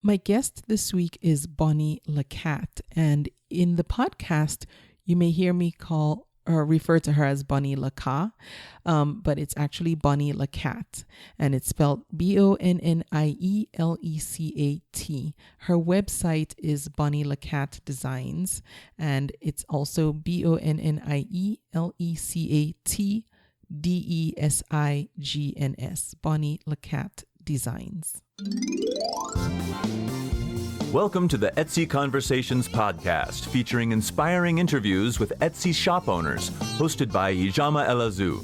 My guest this week is Bonnie LeCat, and in the podcast, you may hear me call or refer to her as Bonnie LeCat, but it's actually Bonnie LeCat, and it's spelled BonnieLecat. Her website is Bonnie LeCat Designs, and it's also BonnieLeCat Designs, Bonnie LeCat Designs. Welcome to the Etsy Conversations podcast, featuring inspiring interviews with Etsy shop owners, hosted by Ijama Elazu.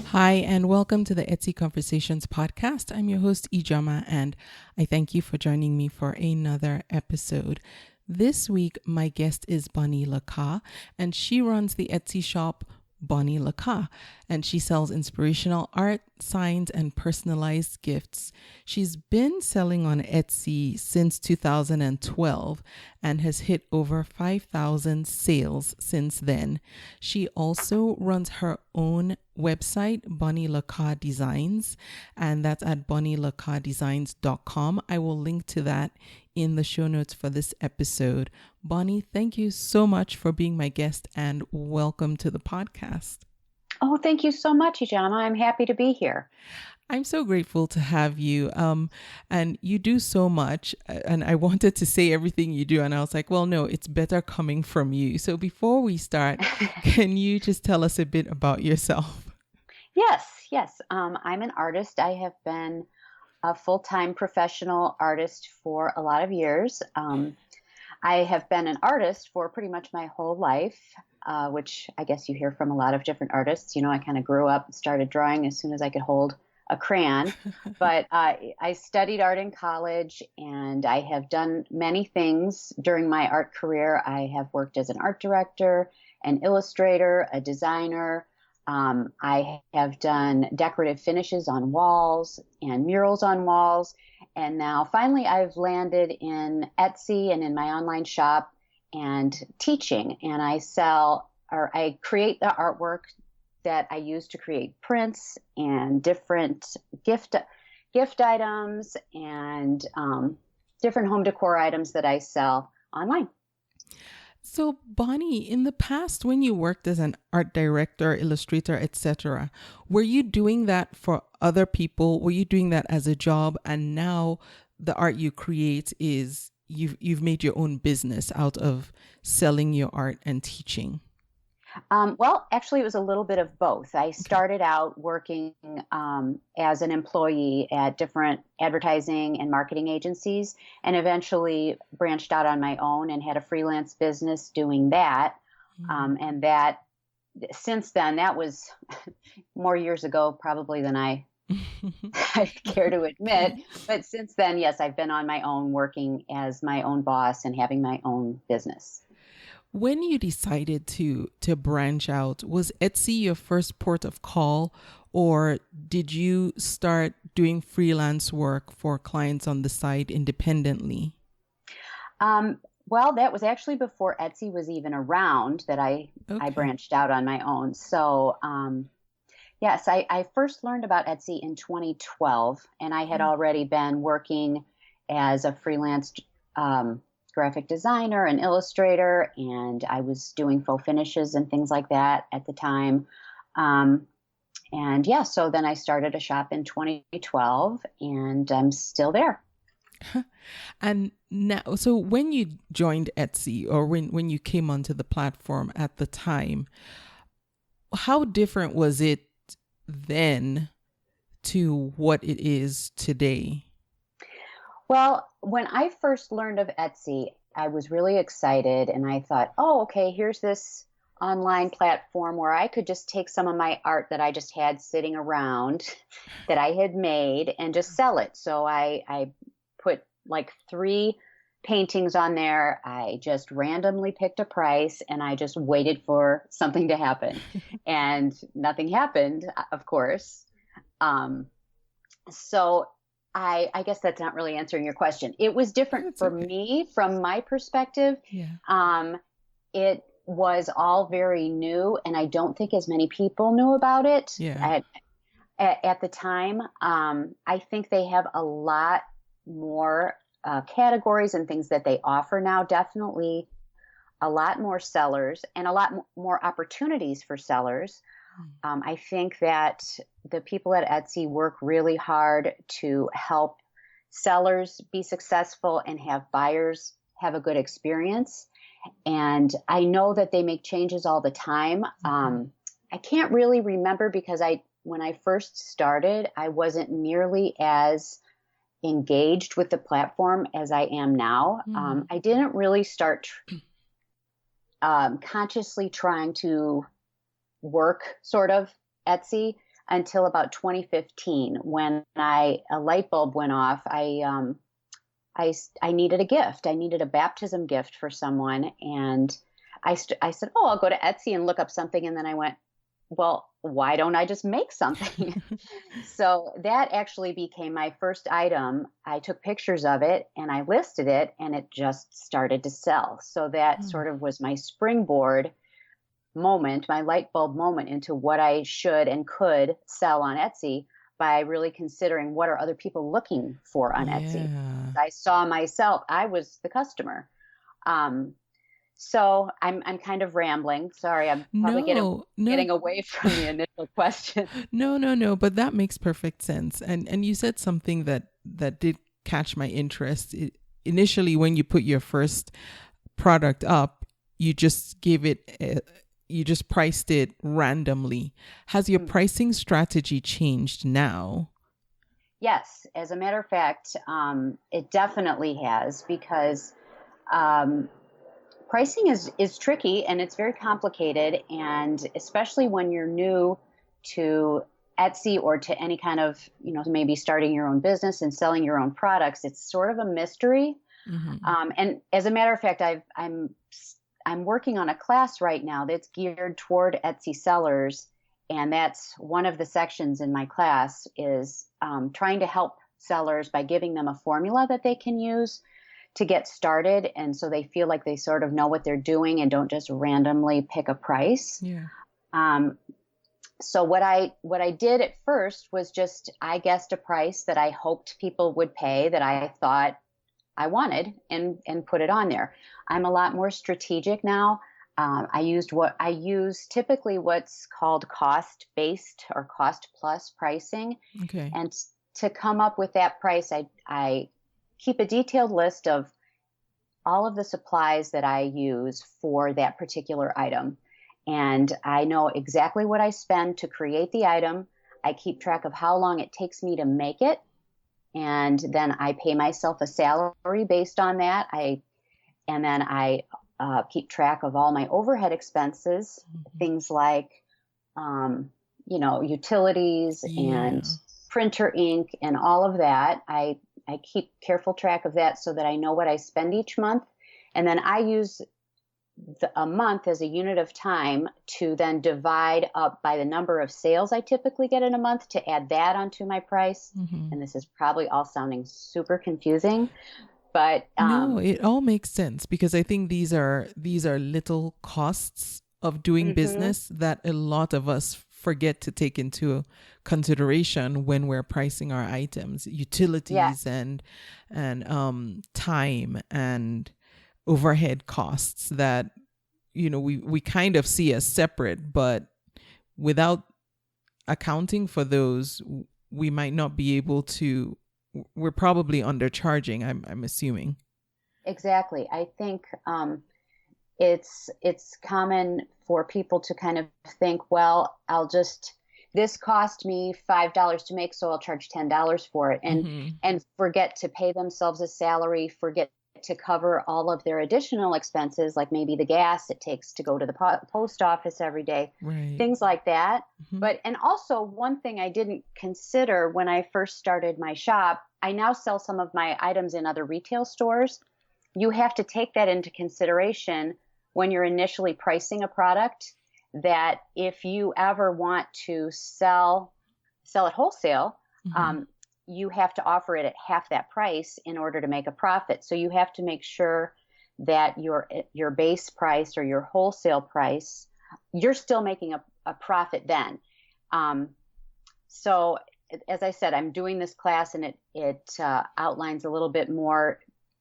Hi, and welcome to the Etsy Conversations podcast. I'm your host, Ijama, and I thank you for joining me for another episode. This week, my guest is Bonnie LeCat, and she runs the Etsy shop Bonnie LeCat, and she sells inspirational art, signs, and personalized gifts. She's been selling on Etsy since 2012 and has hit over 5,000 sales since then. She also runs her own website, Bonnie LeCat Designs, and that's at bonnielecatdesigns.com. I will link to that in the show notes for this episode. Bonnie, thank you so much for being my guest and welcome to the podcast. Oh, thank you so much, Ijama. I'm happy to be here. I'm so grateful to have you. And you do so much. And I wanted to say everything you do. And I was like, well, no, it's better coming from you. So before we start, can you just tell us a bit about yourself? Yes. I'm an artist. I have been a full-time professional artist for a lot of years. I have been an artist for pretty much my whole life, which I guess you hear from a lot of different artists. You know, I kind of grew up and started drawing as soon as I could hold a crayon. But I studied art in college, and I have done many things during my art career. I have worked as an art director, an illustrator, a designer. I have done decorative finishes on walls and murals on walls. And now finally I've landed in Etsy and in my online shop and teaching. And I create the artwork that I use to create prints and different gift items and different home decor items that I sell online. So, Bonnie, in the past, when you worked as an art director, illustrator, etc., were you doing that for other people? Were you doing that as a job? And now the art you create is you've made your own business out of selling your art and teaching. Well, actually, it was a little bit of both. I started out working as an employee at different advertising and marketing agencies, and eventually branched out on my own and had a freelance business doing that. And that, since then, that was more years ago, probably than I care to admit. But since then, yes, I've been on my own, working as my own boss and having my own business. When you decided to branch out, was Etsy your first port of call, or did you start doing freelance work for clients on the side independently? Well, that was actually before Etsy was even around that I branched out on my own. So, yes, I first learned about Etsy in 2012, and I had already been working as a freelance graphic designer and illustrator, and I was doing faux finishes and things like that at the time. So then I started a shop in 2012, and I'm still there. And now, so when you joined Etsy, or when you came onto the platform at the time, how different was it then to what it is today? Well, when I first learned of Etsy, I was really excited, and I thought, oh, okay, here's this online platform where I could just take some of my art that I just had sitting around that I had made and just sell it. So I put like 3 paintings on there. I just randomly picked a price, and I just waited for something to happen. And nothing happened, of course. So I guess that's not really answering your question. It was different for me from my perspective. Yeah. It was all very new, and I don't think as many people knew about it. Yeah. At the time, I think they have a lot more categories and things that they offer now. Definitely a lot more sellers and a lot more opportunities for sellers. I think that the people at Etsy work really hard to help sellers be successful and have buyers have a good experience. And I know that they make changes all the time. I can't really remember because when I first started, I wasn't nearly as engaged with the platform as I am now. I didn't really start consciously trying to work sort of Etsy until about 2015 when a light bulb went off. I needed a gift. I needed a baptism gift for someone. And I said, oh, I'll go to Etsy and look up something. And then I went, well, why don't I just make something? So that actually became my first item. I took pictures of it and I listed it and it just started to sell. So that sort of was my springboard moment, my light bulb moment into what I should and could sell on Etsy by really considering what are other people looking for on Etsy. I saw myself, I was the customer. So I'm kind of rambling. Sorry, I'm probably getting away from the initial question. No, but that makes perfect sense. And you said something that did catch my interest. Initially, when you put your first product up, you just you just priced it randomly. Has your pricing strategy changed now? Yes, as a matter of fact, it definitely has because pricing is tricky and it's very complicated. And especially when you're new to Etsy or to any kind of, maybe starting your own business and selling your own products, it's sort of a mystery. And as a matter of fact, I'm working on a class right now that's geared toward Etsy sellers. And that's one of the sections in my class is trying to help sellers by giving them a formula that they can use to get started. And so they feel like they sort of know what they're doing and don't just randomly pick a price. Yeah. So what I did at first was just, I guessed a price that I hoped people would pay that I thought I wanted and put it on there. I'm a lot more strategic now. I use typically what's called cost-based or cost-plus pricing. Okay. And to come up with that price, I keep a detailed list of all of the supplies that I use for that particular item. And I know exactly what I spend to create the item. I keep track of how long it takes me to make it. And then I pay myself a salary based on that. And then I keep track of all my overhead expenses, things like, utilities and printer ink and all of that. I keep careful track of that so that I know what I spend each month. And then I use a month as a unit of time to then divide up by the number of sales I typically get in a month to add that onto my price. And this is probably all sounding super confusing, but no, it all makes sense because I think these are little costs of doing business that a lot of us forget to take into consideration when we're pricing our items, utilities and time and overhead costs that, we kind of see as separate, but without accounting for those, we might not be able to, we're probably undercharging, I'm assuming. Exactly. I think it's common for people to kind of think, well, this cost me $5 to make, so I'll charge $10 for it, and forget to pay themselves a salary, forget to cover all of their additional expenses, like maybe the gas it takes to go to the post office every day, things like that. But, and also one thing I didn't consider when I first started my shop, I now sell some of my items in other retail stores. You have to take that into consideration when you're initially pricing a product, that if you ever want to sell at wholesale, you have to offer it at half that price in order to make a profit. So you have to make sure that your base price or your wholesale price, you're still making a profit then. So as I said, I'm doing this class, and it outlines a little bit more,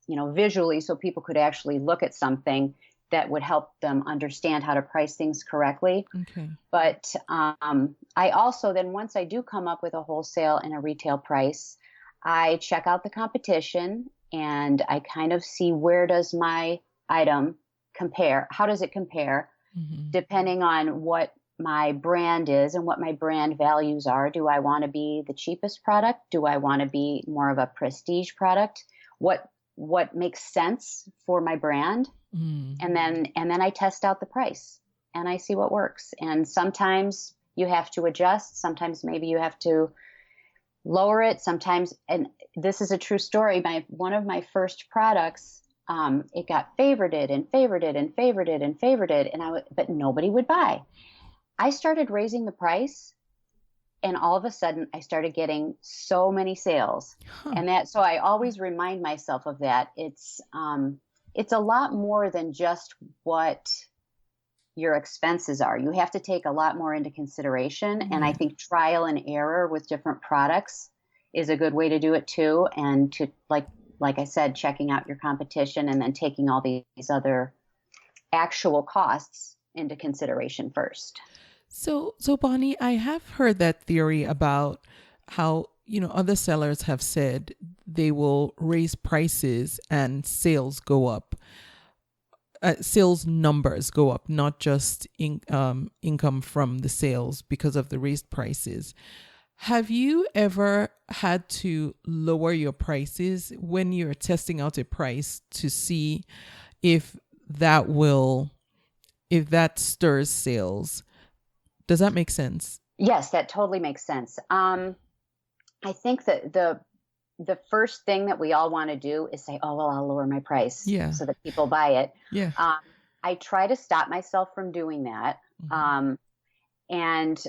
visually, so people could actually look at something that would help them understand how to price things correctly. Okay. But I also then, once I do come up with a wholesale and a retail price, I check out the competition and I kind of see, where does my item compare? How does it compare? Mm-hmm. Depending on what my brand is and what my brand values are. Do I want to be the cheapest product? Do I want to be more of a prestige product? What makes sense for my brand? Mm. And then I test out the price and I see what works. And sometimes you have to adjust. Sometimes maybe you have to lower it. Sometimes, and this is a true story, one of my first products, it got favorited and favorited and favorited and favorited, but nobody would buy. I started raising the price, and all of a sudden I started getting so many sales. And so I always remind myself of that. It's a lot more than just what your expenses are. You have to take a lot more into consideration. And I think trial and error with different products is a good way to do it too. And to, like I said, checking out your competition and then taking all these other actual costs into consideration first. So Bonnie, I have heard that theory about how, other sellers have said they will raise prices and sales go up. Sales numbers go up, not just income from the sales because of the raised prices. Have you ever had to lower your prices when you're testing out a price to see if that stirs sales? Does that make sense? Yes, that totally makes sense. I think that the first thing that we all want to do is say, oh, well, I'll lower my price so that people buy it. Yeah. I try to stop myself from doing that. Mm-hmm. And,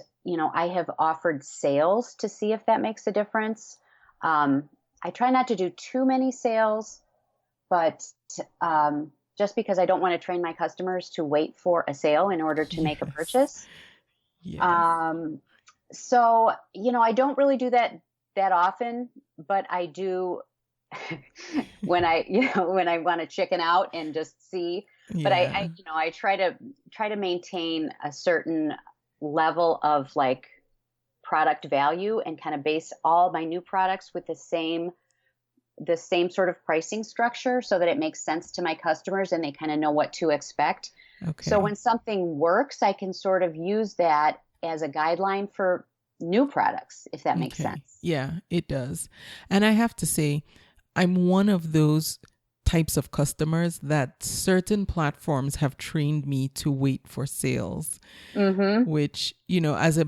I have offered sales to see if that makes a difference. I try not to do too many sales, but just because I don't want to train my customers to wait for a sale in order to make a purchase. Yes. So, I don't really do that often, but I do when I want to chicken out and just see. Yeah. But I try to maintain a certain level of product value and kind of base all my new products with the same sort of pricing structure so that it makes sense to my customers and they kind of know what to expect. Okay. So when something works, I can sort of use that as a guideline for new products, if that makes sense. Yeah, it does. And I have to say, I'm one of those types of customers that certain platforms have trained me to wait for sales, which, as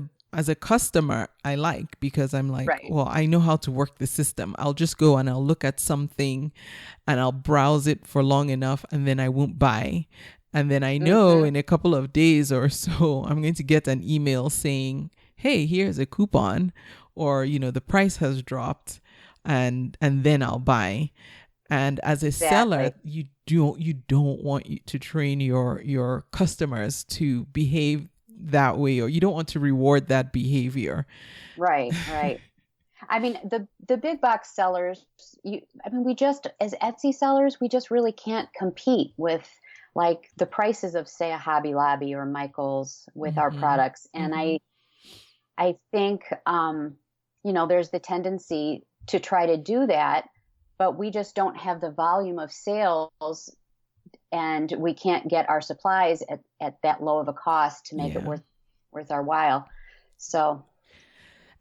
a customer, I like, because I'm like, right. Well, I know how to work the system. I'll just go and I'll look at something and I'll browse it for long enough and then I won't buy. And then I know in a couple of days or so, I'm going to get an email saying, hey, here's a coupon, or, the price has dropped, and then I'll buy. And as a seller, you don't want to train your customers to behave that way, or you don't want to reward that behavior. Right. I mean, the big box sellers, we just, as Etsy sellers, we just really can't compete with the prices of, say, a Hobby Lobby or Michael's with our products. And I think, there's the tendency to try to do that, but we just don't have the volume of sales and we can't get our supplies at that low of a cost to make it worth our while. So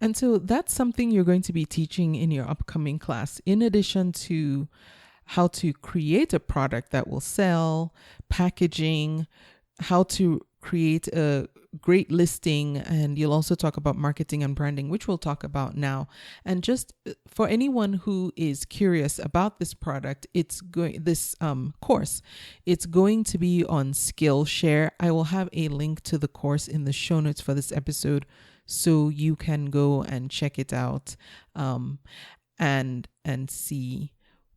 that's something you're going to be teaching in your upcoming class, in addition to how to create a product that will sell, packaging, how to create a great listing, and you'll also talk about marketing and branding, which we'll talk about now. And just for anyone who is curious about this product, course, it's going to be on Skillshare. I will have a link to the course in the show notes for this episode, so you can go and check it out, and see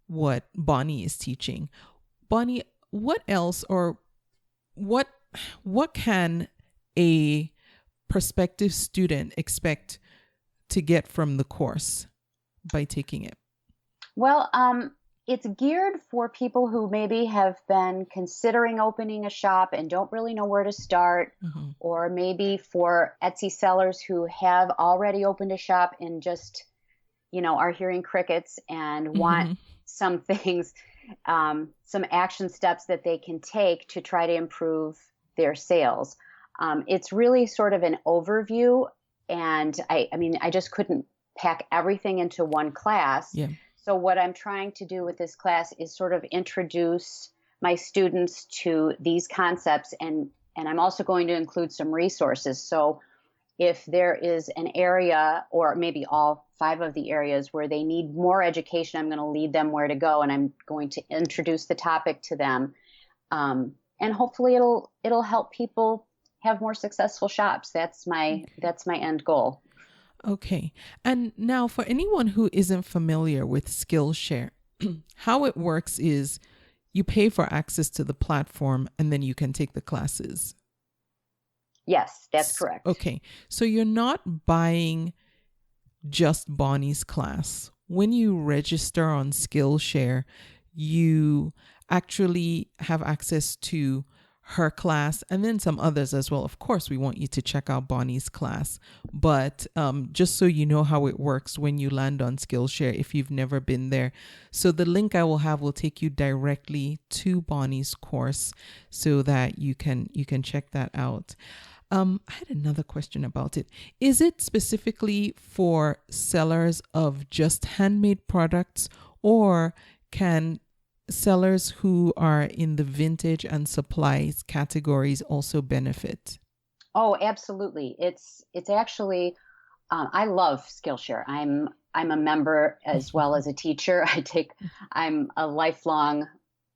what Bonnie is teaching. Bonnie, what else, or what can a prospective student expect to get from the course by taking it? Well, it's geared for people who maybe have been considering opening a shop and don't really know where to start, or maybe for Etsy sellers who have already opened a shop and just, are hearing crickets and want some things, some action steps that they can take to try to improve their sales. It's really sort of an overview, and I just couldn't pack everything into one class. Yeah. So what I'm trying to do with this class is sort of introduce my students to these concepts, and I'm also going to include some resources. So if there is an area, or maybe all 5 of the areas where they need more education, I'm going to lead them where to go, and I'm going to introduce the topic to them. And hopefully it'll help people have more successful shops. That's my end goal. Okay. And now for anyone who isn't familiar with Skillshare, how it works is you pay for access to the platform and then you can take the classes. Yes, that's correct. Okay. So you're not buying just Bonnie's class. When you register on Skillshare, you actually have access to her class and then some others as well. Of course, we want you to check out Bonnie's class, but just so you know how it works when you land on Skillshare if you've never been there. So the link I will have will take you directly to Bonnie's course so that you can check that out. I had another question about it. Is it specifically for sellers of just handmade products, or can sellers who are in the vintage and supplies categories also benefit? Oh, absolutely. It's actually, I love Skillshare. I'm a member as well as a teacher. I'm a lifelong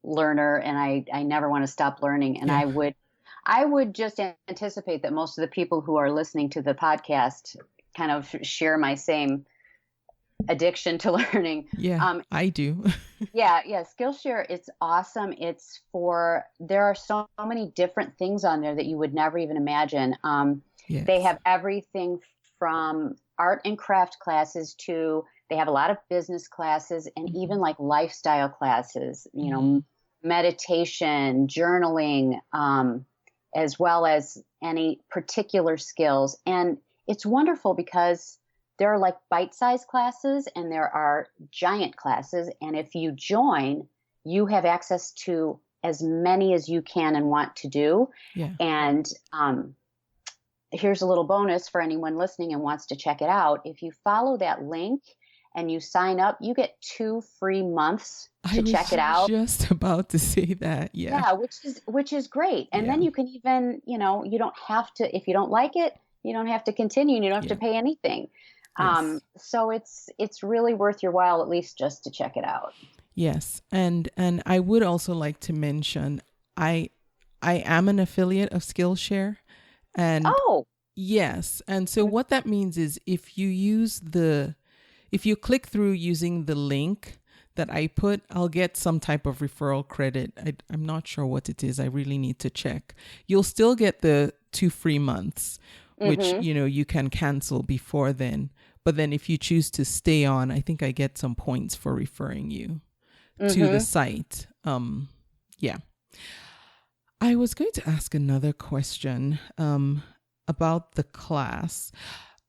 learner, and I never want to stop learning. And Yeah. I would just anticipate that most of the people who are listening to the podcast kind of share my same addiction to learning. Yeah, I do. Yeah. Skillshare, it's awesome. There are so many different things on there that you would never even imagine. Yes. They have everything from art and craft classes to, they have a lot of business classes and even like lifestyle classes, meditation, journaling, as well as any particular skills. And it's wonderful because there are like bite-sized classes and there are giant classes. And if you join, you have access to as many as you can and want to do. Yeah. And here's a little bonus for anyone listening and wants to check it out. If you follow that link and you sign up, you get 2 free months to check it out. I was just about to say that. Yeah. Yeah, which is great. And then you can even, you don't have to, if you don't like it, you don't have to continue and you don't have to pay anything. Yes. So it's really worth your while, at least just to check it out. Yes. And I would also like to mention, I am an affiliate of Skillshare. And yes. And so what that means is if you click through using the link that I put, I'll get some type of referral credit. I'm not sure what it is. I really need to check. You'll still get the 2 free months, which, you can cancel before then. But then if you choose to stay on, I think I get some points for referring you to the site. Yeah. I was going to ask another question about the class.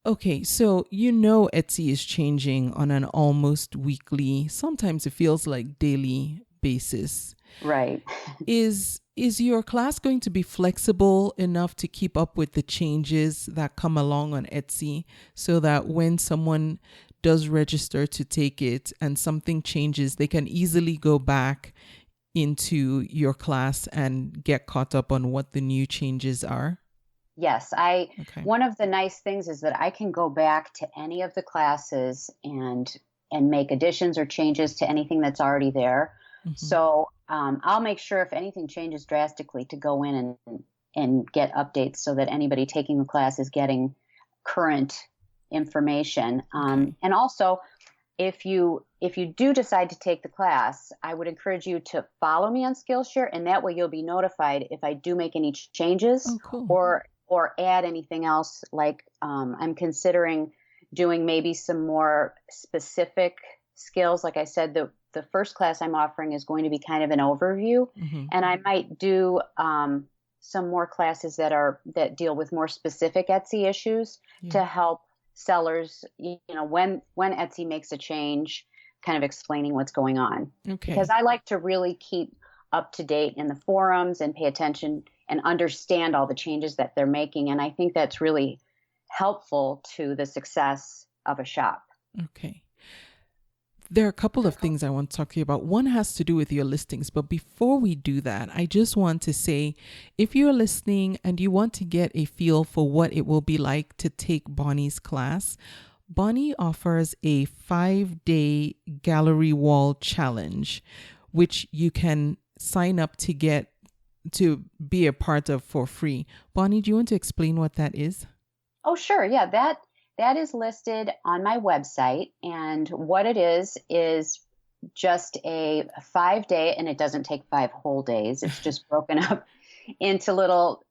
Okay, so Etsy is changing on an almost weekly, sometimes it feels like daily basis. Right. Is your class going to be flexible enough to keep up with the changes that come along on Etsy so that when someone does register to take it and something changes, they can easily go back into your class and get caught up on what the new changes are? Yes, one of the nice things is that I can go back to any of the classes and make additions or changes to anything that's already there. So I'll make sure if anything changes drastically to go in and get updates so that anybody taking the class is getting current information. And also, if you do decide to take the class, I would encourage you to follow me on Skillshare, and that way you'll be notified if I do make any changes or add anything else. Like I'm considering doing maybe some more specific skills. Like I said, the first class I'm offering is going to be kind of an overview, and I might do some more classes that deal with more specific Etsy issues to help sellers, when Etsy makes a change, kind of explaining what's going on. Okay. Because I like to really keep up to date in the forums and pay attention and understand all the changes that they're making. And I think that's really helpful to the success of a shop. Okay. There are a couple of things I want to talk to you about. One has to do with your listings, but before we do that, I just want to say, if you're listening and you want to get a feel for what it will be like to take Bonnie's class, Bonnie offers a 5-day gallery wall challenge, which you can sign up to be a part of for free. Bonnie, do you want to explain what that is? Oh, sure. Yeah, that is listed on my website. And what it is just a 5-day, and it doesn't take 5 whole days. It's just broken up into little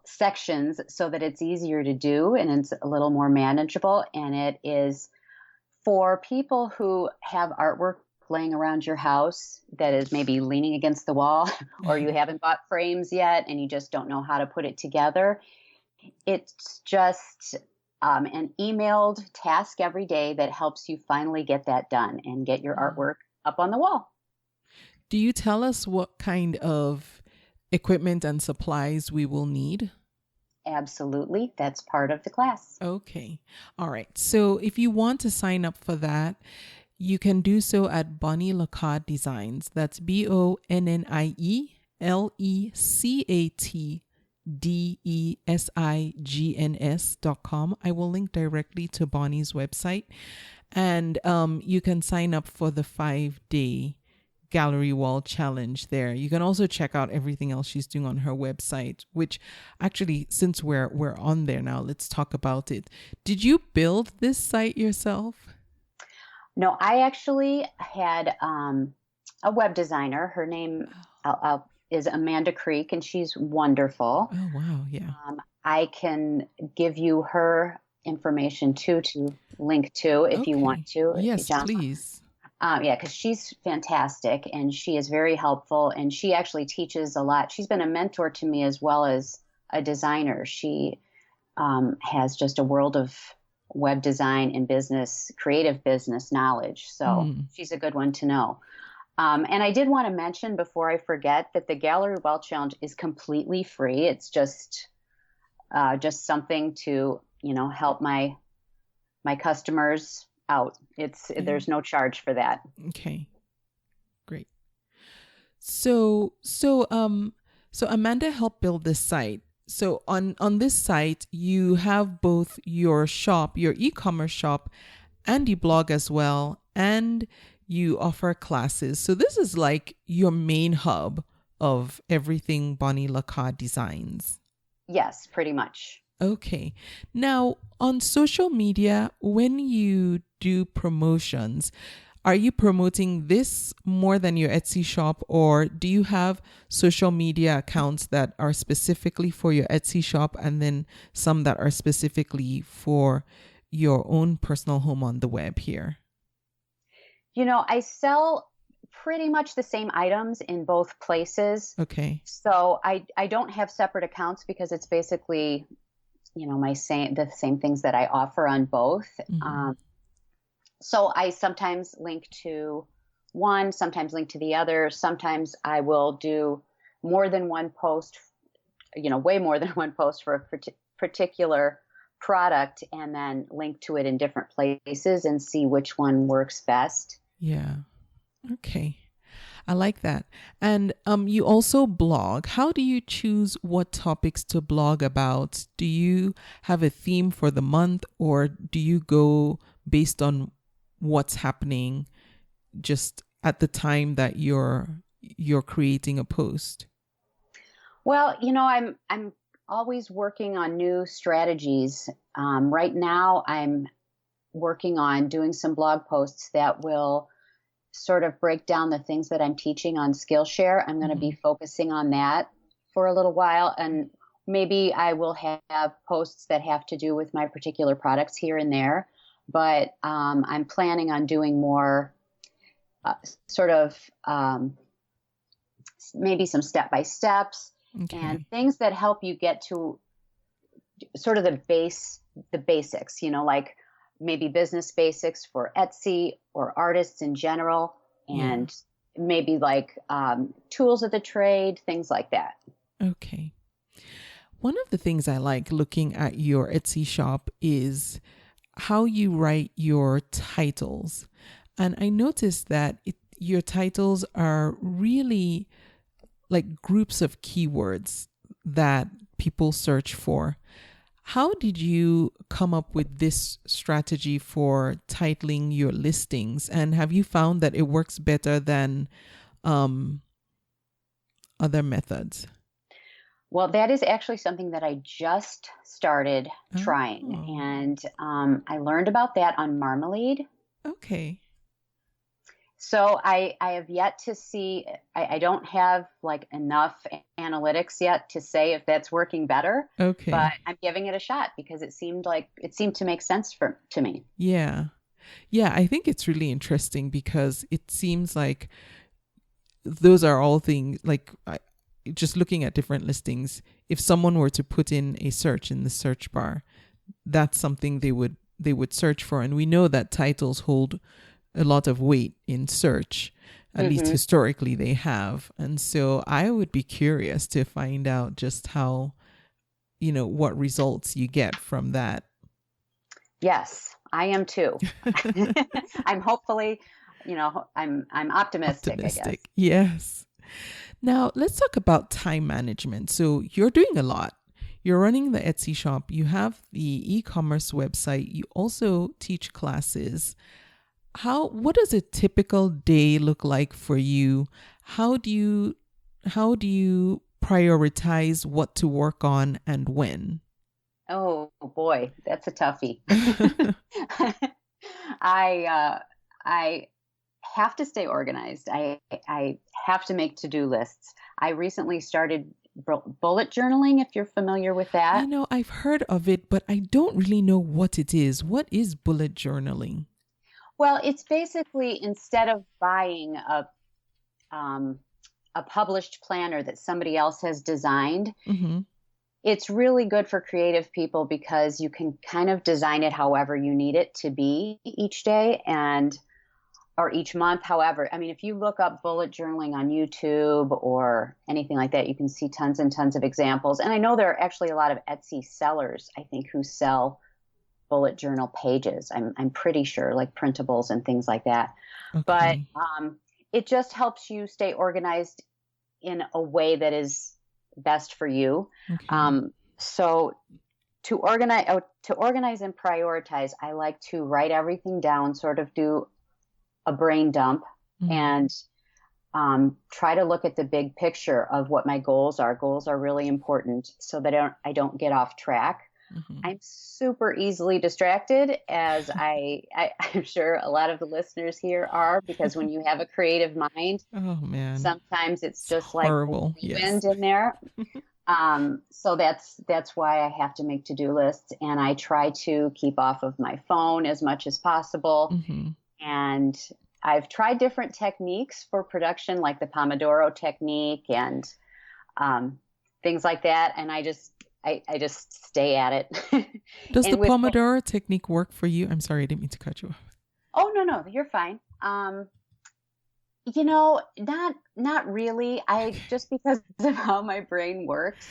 sections so that it's easier to do and it's a little more manageable. And it is for people who have artwork laying around your house that is maybe leaning against the wall, or you haven't bought frames yet and you just don't know how to put it together. It's just an emailed task every day that helps you finally get that done and get your artwork up on the wall. Do you tell us what kind of equipment and supplies we will need? Absolutely. That's part of the class. Okay. All right. So if you want to sign up for that, you can do so at Bonnie LeCat Designs. That's BonnieLeCatDesigns.com. I will link directly to Bonnie's website, and you can sign up for the 5-day gallery wall challenge there. You can also check out everything else she's doing on her website, which actually, since we're on there now, let's talk about it. Did you build this site yourself? No, I actually had a web designer. Her name is Amanda Creek, and she's wonderful. Oh, wow. Yeah. I can give you her information too to link to if you want to. Yes, please. Yeah, because she's fantastic and she is very helpful, and she actually teaches a lot. She's been a mentor to me as well as a designer. She has just a world of web design and creative business knowledge. So she's a good one to know. And I did want to mention before I forget that the Gallery Wall Challenge is completely free. It's just something to, help my customers out. There's no charge for that. Okay. Great. So Amanda helped build this site. So on this site, you have both your shop, your e-commerce shop, and the blog as well, and you offer classes. So this is like your main hub of everything Bonnie LeCat Designs. Yes, pretty much. Okay. Now, on social media, when you do promotions, are you promoting this more than your Etsy shop, or do you have social media accounts that are specifically for your Etsy shop and then some that are specifically for your own personal home on the web here? I sell pretty much the same items in both places. Okay. So I don't have separate accounts because it's basically, the same things that I offer on both. Mm-hmm. So I sometimes link to one, sometimes link to the other. Sometimes I will do more than one post, way more than one post for a particular product, and then link to it in different places and see which one works best. Yeah. Okay. I like that. And you also blog. How do you choose what topics to blog about? Do you have a theme for the month, or do you go based on what's happening just at the time that you're creating a post? Well, I'm always working on new strategies. Right now I'm working on doing some blog posts that will sort of break down the things that I'm teaching on Skillshare. I'm going to be focusing on that for a little while. And maybe I will have posts that have to do with my particular products here and there, but I'm planning on doing more sort of maybe some step-by-steps and things that help you get to sort of the basics, like maybe business basics for Etsy or artists in general, and maybe like tools of the trade, things like that. Okay. One of the things I like looking at your Etsy shop is how you write your titles. And I noticed that your titles are really like groups of keywords that people search for. How did you come up with this strategy for titling your listings? And have you found that it works better than other methods? Well, that is actually something that I just started trying. And I learned about that on Marmalade. Okay. So I have yet to see, I don't have like enough analytics yet to say if that's working better. Okay. But I'm giving it a shot because it seemed to make sense to me. Yeah. Yeah, I think it's really interesting because it seems like those are all things like just looking at different listings. If someone were to put in a search in the search bar, that's something they would search for. And we know that titles hold a lot of weight in search, at least historically they have. And so I would be curious to find out just how, what results you get from that. Yes, I am too. I'm hopefully, I'm optimistic, I guess. Yes. Now let's talk about time management. So you're doing a lot. You're running the Etsy shop. You have the e-commerce website. You also teach classes. What does a typical day look like for you? How do you prioritize what to work on and when? Oh boy, that's a toughie. I have to stay organized. I have to make to-do lists. I recently started bullet journaling, if you're familiar with that. I've heard of it, but I don't really know what it is. What is bullet journaling? Well, it's basically instead of buying a published planner that somebody else has designed, it's really good for creative people because you can kind of design it however you need it to be each day or each month. However, I mean, if you look up bullet journaling on YouTube or anything like that, you can see tons and tons of examples. And I know there are actually a lot of Etsy sellers, I think, who sell bullet journal pages. I'm pretty sure, like printables and things like that. Okay. But it just helps you stay organized in a way that is best for you. Okay. So to organize and prioritize, I like to write everything down, sort of do a brain dump, and try to look at the big picture of what my goals are. Goals are really important so that I don't get off track. I'm super easily distracted, as I'm sure a lot of the listeners here are, because when you have a creative mind, oh man, sometimes it's just horrible. Like wind in there. So that's why I have to make to-do lists, and I try to keep off of my phone as much as possible. And I've tried different techniques for production, like the Pomodoro technique and things like that, and I just stay at it. Does the Pomodoro technique work for you? I'm sorry, I didn't mean to cut you off. Oh, no, you're fine. Not really. Just because of how my brain works,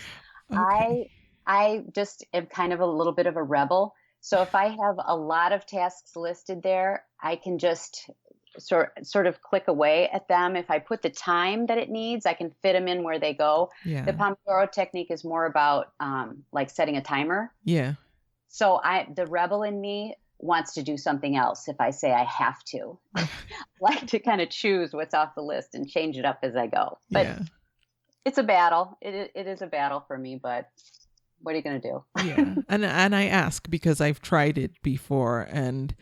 okay. I just am kind of a little bit of a rebel. So if I have a lot of tasks listed there, I can just sort of click away at them. If I put the time that it needs, I can fit them in where they go. Yeah. The Pomodoro technique is more about like setting a timer. Yeah. So the rebel in me wants to do something else if I say I have to. I like to kind of choose what's off the list and change it up as I go. But it's a battle. It is a battle for me, but what are you going to do? Yeah. And I ask because I've tried it before and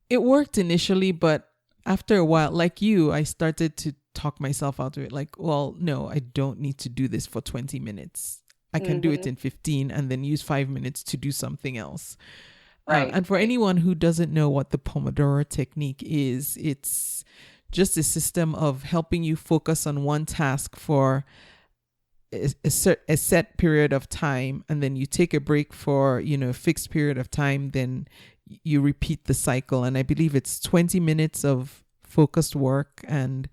it worked initially, but after a while, like you, I started to talk myself out of it. Like, well, no, I don't need to do this for 20 minutes. I can do it in 15 and then use 5 minutes to do something else. Right. And for anyone who doesn't know what the Pomodoro technique is, it's just a system of helping you focus on one task for a set period of time, and then you take a break for, a fixed period of time, then you repeat the cycle. And I believe it's 20 minutes of focused work and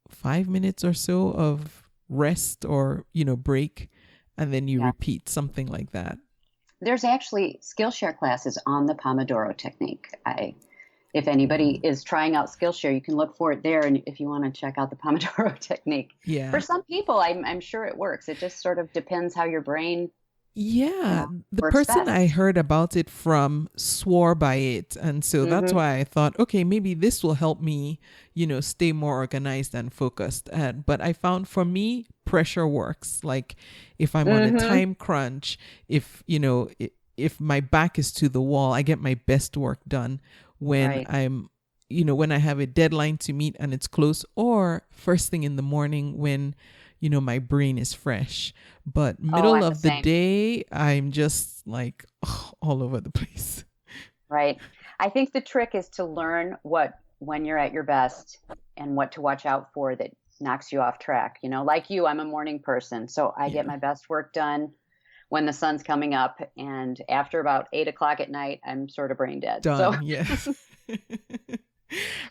5 minutes or so of rest or, break, and then you repeat something like that. There's actually Skillshare classes on the Pomodoro technique. If anybody is trying out Skillshare, you can look for it there. And if you want to check out the Pomodoro technique, for some people, I'm sure it works. It just sort of depends how your brain. The person I heard about it from swore by it. And so that's why I thought, okay, maybe this will help me, stay more organized and focused. But I found for me, pressure works. Like if I'm on a time crunch, if my back is to the wall, I get my best work done when I'm, when I have a deadline to meet and it's close, or first thing in the morning when, my brain is fresh. But middle of the day, I'm just like all over the place. Right. I think the trick is to learn when you're at your best and what to watch out for that knocks you off track. Like you, I'm a morning person, so I get my best work done when the sun's coming up, and after about 8 o'clock at night, I'm sort of brain dead. Done. Yes.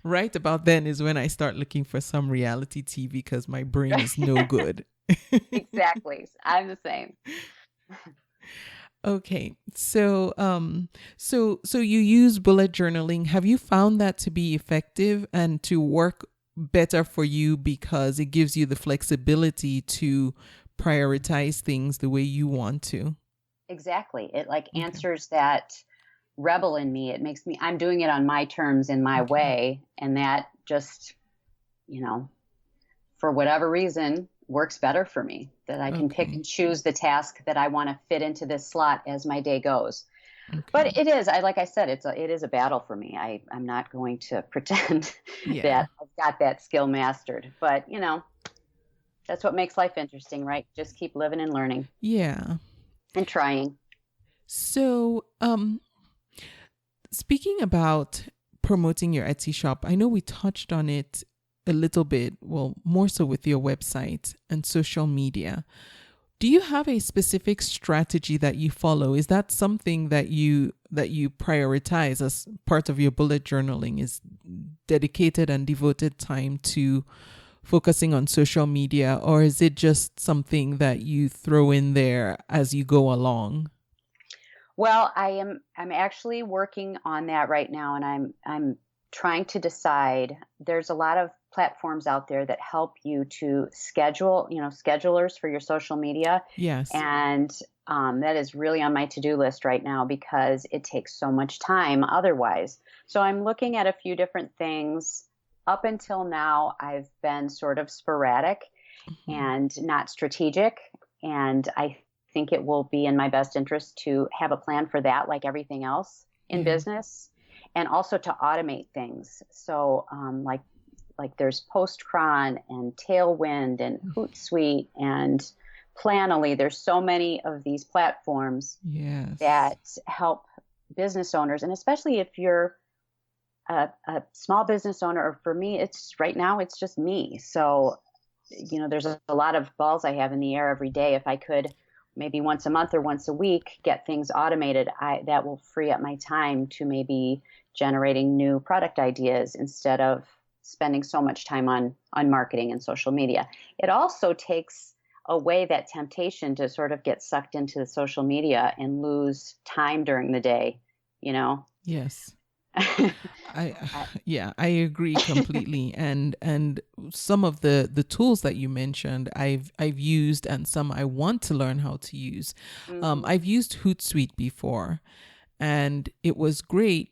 Right about then is when I start looking for some reality TV because my brain is no good. Exactly. I'm the same. Okay. So you use bullet journaling. Have you found that to be effective and to work better for you because it gives you the flexibility to prioritize things the way you want to? Exactly. It answers that rebel in me. It makes me, I'm doing it on my terms in my way. And that just, for whatever reason, works better for me, that I can pick and choose the task that I want to fit into this slot as my day goes. Okay. But it is, like I said, it is a battle for me. I'm not going to pretend that I've got that skill mastered, but that's what makes life interesting, right? Just keep living and learning. Yeah. And trying. So, speaking about promoting your Etsy shop, I know we touched on it a little bit, well, more so with your website and social media. Do you have a specific strategy that you follow? Is that something that you prioritize as part of your bullet journaling, is dedicated and devoted time to focusing on social media, or is it just something that you throw in there as you go along? Well, I'm actually working on that right now, and I'm trying to decide. There's a lot of platforms out there that help you to schedule, schedulers for your social media. Yes. And that is really on my to-do list right now because it takes so much time otherwise. So I'm looking at a few different things. Up until now, I've been sort of sporadic and not strategic. And I think it will be in my best interest to have a plan for that, like everything else in business, and also to automate things. So like there's Postcron and Tailwind and Hootsuite and Planoly. There's so many of these platforms that help business owners, and especially if you're a small business owner, or for me, right now it's just me. So, there's a lot of balls I have in the air every day. If I could maybe once a month or once a week get things automated, that will free up my time to maybe generating new product ideas instead of spending so much time on marketing and social media. It also takes away that temptation to sort of get sucked into the social media and lose time during the day, Yes. I agree completely. And some of the tools that you mentioned, I've used, and some I want to learn how to use. I've used Hootsuite before, and it was great.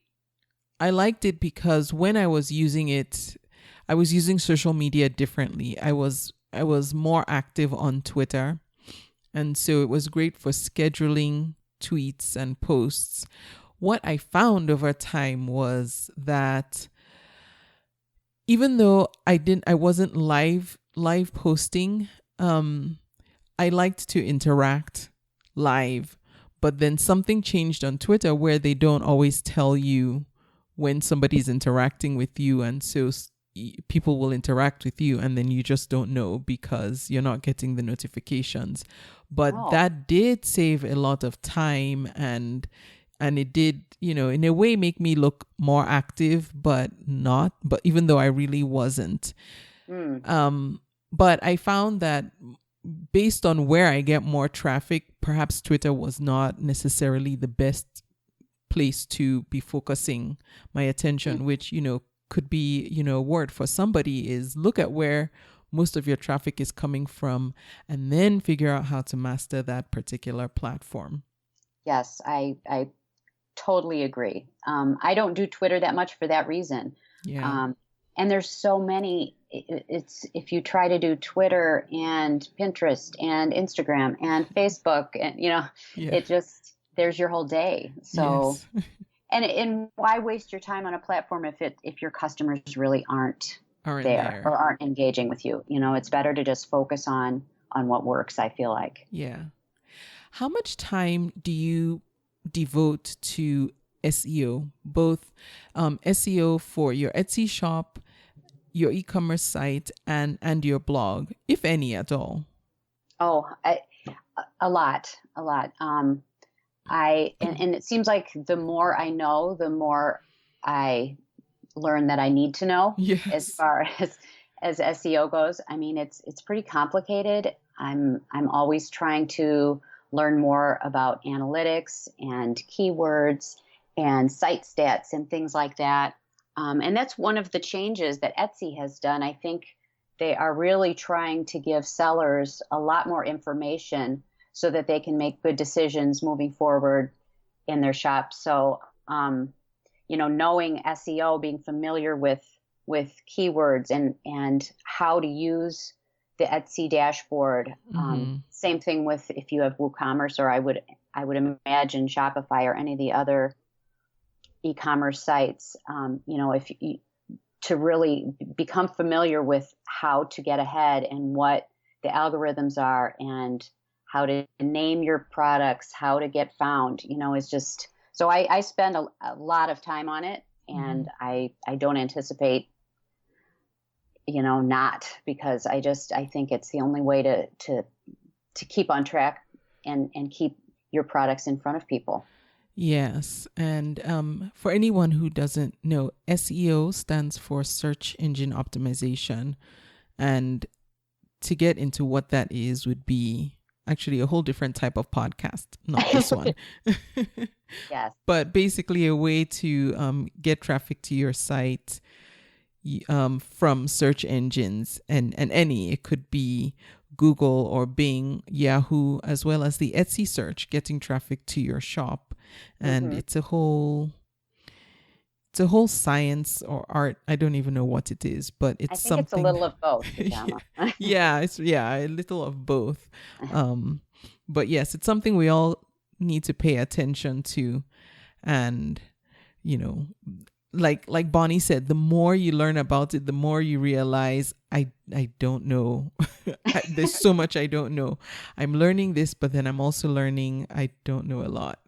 I liked it because when I was using it, I was using social media differently. I was more active on Twitter, and so it was great for scheduling tweets and posts. What I found over time was that even though I wasn't live posting, I liked to interact live, but then something changed on Twitter where they don't always tell you when somebody's interacting with you. And so people will interact with you and then you just don't know because you're not getting the notifications. But that did save a lot of time, and it did, in a way make me look more active, but even though I really wasn't. But I found that based on where I get more traffic, perhaps Twitter was not necessarily the best place to be focusing my attention, which, could be, a word for somebody is look at where most of your traffic is coming from and then figure out how to master that particular platform. Yes, I totally agree. I don't do Twitter that much for that reason. Yeah. And there's so many. It's if you try to do Twitter and Pinterest and Instagram and Facebook, and it just there's your whole day. So, yes. and why waste your time on a platform if your customers really aren't there or aren't engaging with you? It's better to just focus on what works, I feel like. Yeah. How much time do you devote to SEO, both SEO for your Etsy shop, your e-commerce site, and your blog, if any at all? Oh, a lot. And it seems like the more I know, the more I learn that I need to know. Yes. As far as SEO goes. I mean, it's pretty complicated. I'm always trying to learn more about analytics and keywords and site stats and things like that. And that's one of the changes that Etsy has done. I think they are really trying to give sellers a lot more information so that they can make good decisions moving forward in their shop. So, knowing SEO, being familiar with keywords and how to use the Etsy dashboard. Same thing with if you have WooCommerce, or I would imagine Shopify or any of the other e-commerce sites. To really become familiar with how to get ahead and what the algorithms are and how to name your products, how to get found, is just, so I spend a lot of time on it, and I don't anticipate, not, because I think it's the only way to keep on track and keep your products in front of people. Yes. And for anyone who doesn't know, SEO stands for search engine optimization. And to get into what that is would be actually a whole different type of podcast, not this one. Yes. But basically a way to get traffic to your site from search engines and it could be Google or Bing, Yahoo, as well as the Etsy search, getting traffic to your shop. And it's a whole science or art. I don't even know what it is, but it's something. It's a little of both. Yeah, it's a little of both. But yes, it's something we all need to pay attention to. And, like Bonnie said, the more you learn about it, the more you realize I don't know. There's so much I don't know. I'm learning this, but then I'm also learning I don't know a lot.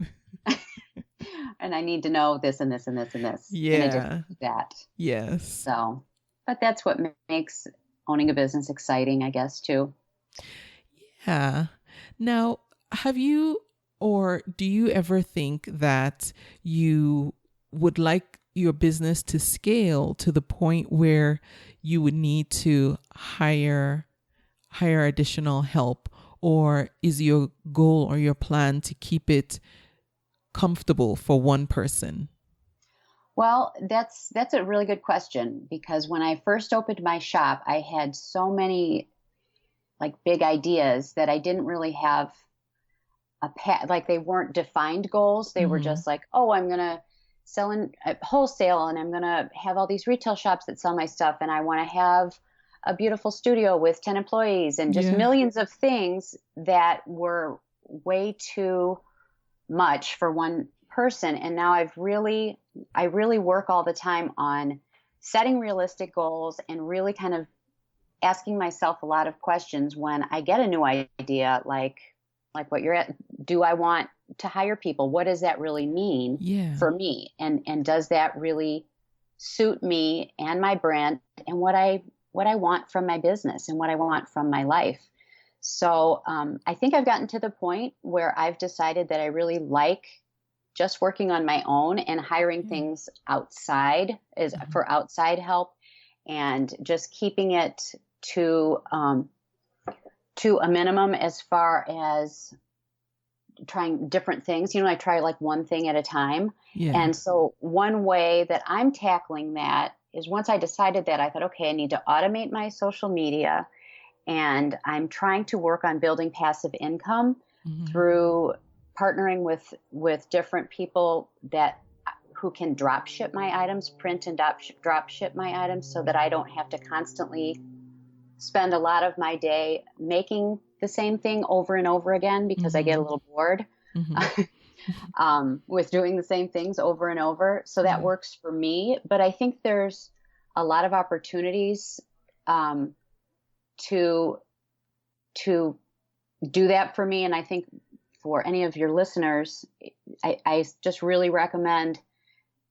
And I need to know this and this and this and this. Yeah. In addition to that. Yes. So, but that's what makes owning a business exciting, I guess, too. Yeah. Now, have you or do you ever think that you would like your business to scale to the point where you would need to hire additional help? Or is your goal or your plan to keep it comfortable for one person? Well, that's a really good question, because when I first opened my shop, I had so many big ideas that I didn't really have they weren't defined goals. They were just I'm going to sell in wholesale, and I'm going to have all these retail shops that sell my stuff, and I want to have a beautiful studio with 10 employees and just millions of things that were way too much for one person. And now I really work all the time on setting realistic goals and really kind of asking myself a lot of questions when I get a new idea, like what you're at. Do I want to hire people? What does that really mean for me? And does that really suit me and my brand and what I want from my business and what I want from my life? So I think I've gotten to the point where I've decided that I really like just working on my own and hiring things outside for outside help, and just keeping it to a minimum as far as trying different things. I try like one thing at a time. Yeah. And so one way that I'm tackling that is, once I decided that, I thought, okay, I need to automate my social media, and I'm trying to work on building passive income through partnering with different people who can drop ship my items, print and drop ship my items, so that I don't have to constantly spend a lot of my day making the same thing over and over again, because I get a little bored with doing the same things over and over. So that works for me. But I think there's a lot of opportunities to do that for me. And I think for any of your listeners, I just really recommend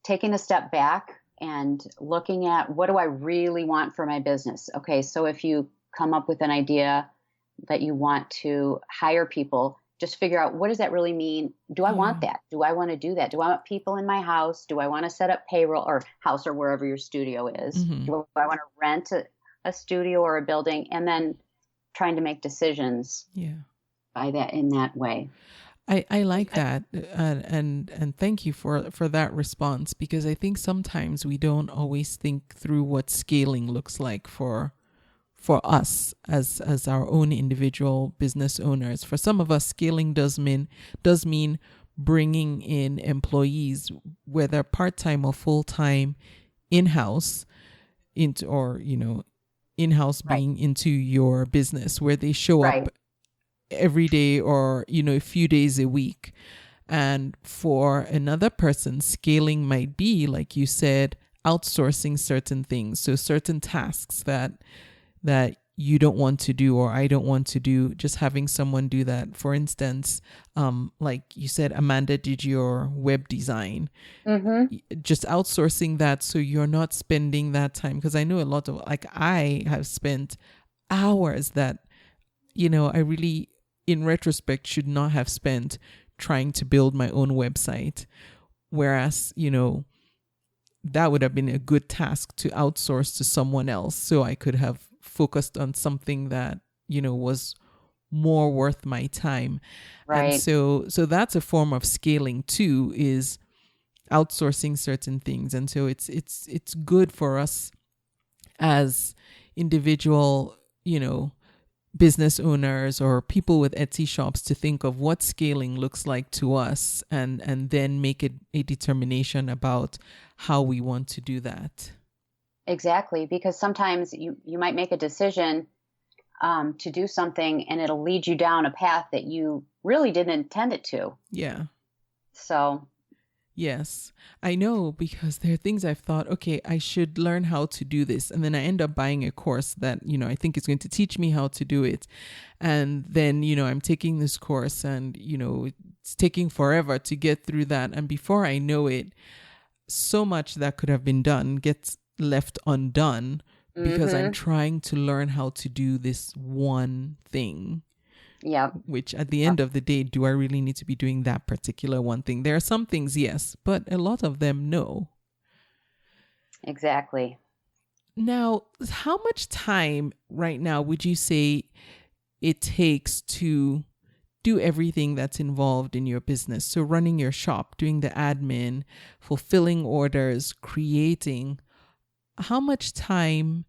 taking a step back and looking at, what do I really want for my business? Okay, so if you come up with an idea that you want to hire people, just figure out, what does that really mean? Do I want that? Do I want to do that? Do I want people in my house? Do I want to set up payroll, or house, or wherever your studio is? Do I want to rent a studio or a building? And then trying to make decisions in that way. I like that, and thank you for that response, because I think sometimes we don't always think through what scaling looks like for us as our own individual business owners. For some of us, scaling does mean bringing in employees, whether part-time or full-time, in-house, in-house being into your business, where they show up every day or a few days a week. And for another person, scaling might be, like you said, outsourcing certain things, so certain tasks that you don't want to do, or I don't want to do, just having someone do that. For instance, like you said, Amanda did your web design, just outsourcing that, so you're not spending that time. Because I know a lot of, like, I have spent hours that I really, in retrospect, should not have spent trying to build my own website, whereas that would have been a good task to outsource to someone else, so I could have focused on something that was more worth my time. And so that's a form of scaling too, is outsourcing certain things. And so it's good for us as individual business owners or people with Etsy shops to think of what scaling looks like to us, and then make it a determination about how we want to do that. Exactly, because sometimes you might make a decision to do something, and it'll lead you down a path that you really didn't intend it to. Yeah. So. Yes, I know, because there are things I've thought, okay, I should learn how to do this. And then I end up buying a course that, I think is going to teach me how to do it. And then, I'm taking this course, and, it's taking forever to get through that. And before I know it, so much that could have been done gets left undone, because I'm trying to learn how to do this one thing. Yeah. Which at the end of the day, do I really need to be doing that particular one thing? There are some things, yes, but a lot of them, no. Exactly. Now, how much time right now would you say it takes to do everything that's involved in your business? So running your shop, doing the admin, fulfilling orders, creating. How much time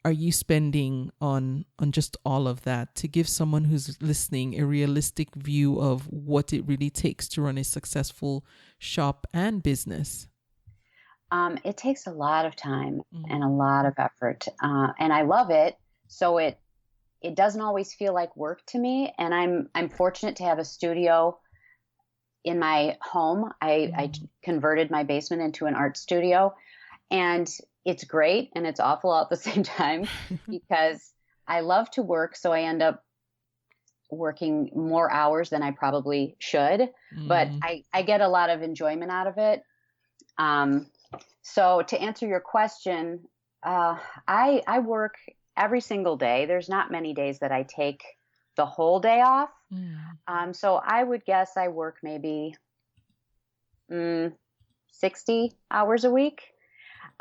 are you spending on just all of that, to give someone who's listening a realistic view of what it really takes to run a successful shop and business? It takes a lot of time and a lot of effort, and I love it. So it doesn't always feel like work to me. And I'm fortunate to have a studio in my home. I converted my basement into an art studio, and it's great and it's awful all at the same time, because I love to work, so I end up working more hours than I probably should, but I get a lot of enjoyment out of it. So to answer your question, I work every single day. There's not many days that I take the whole day off. So I would guess I work maybe 60 hours a week.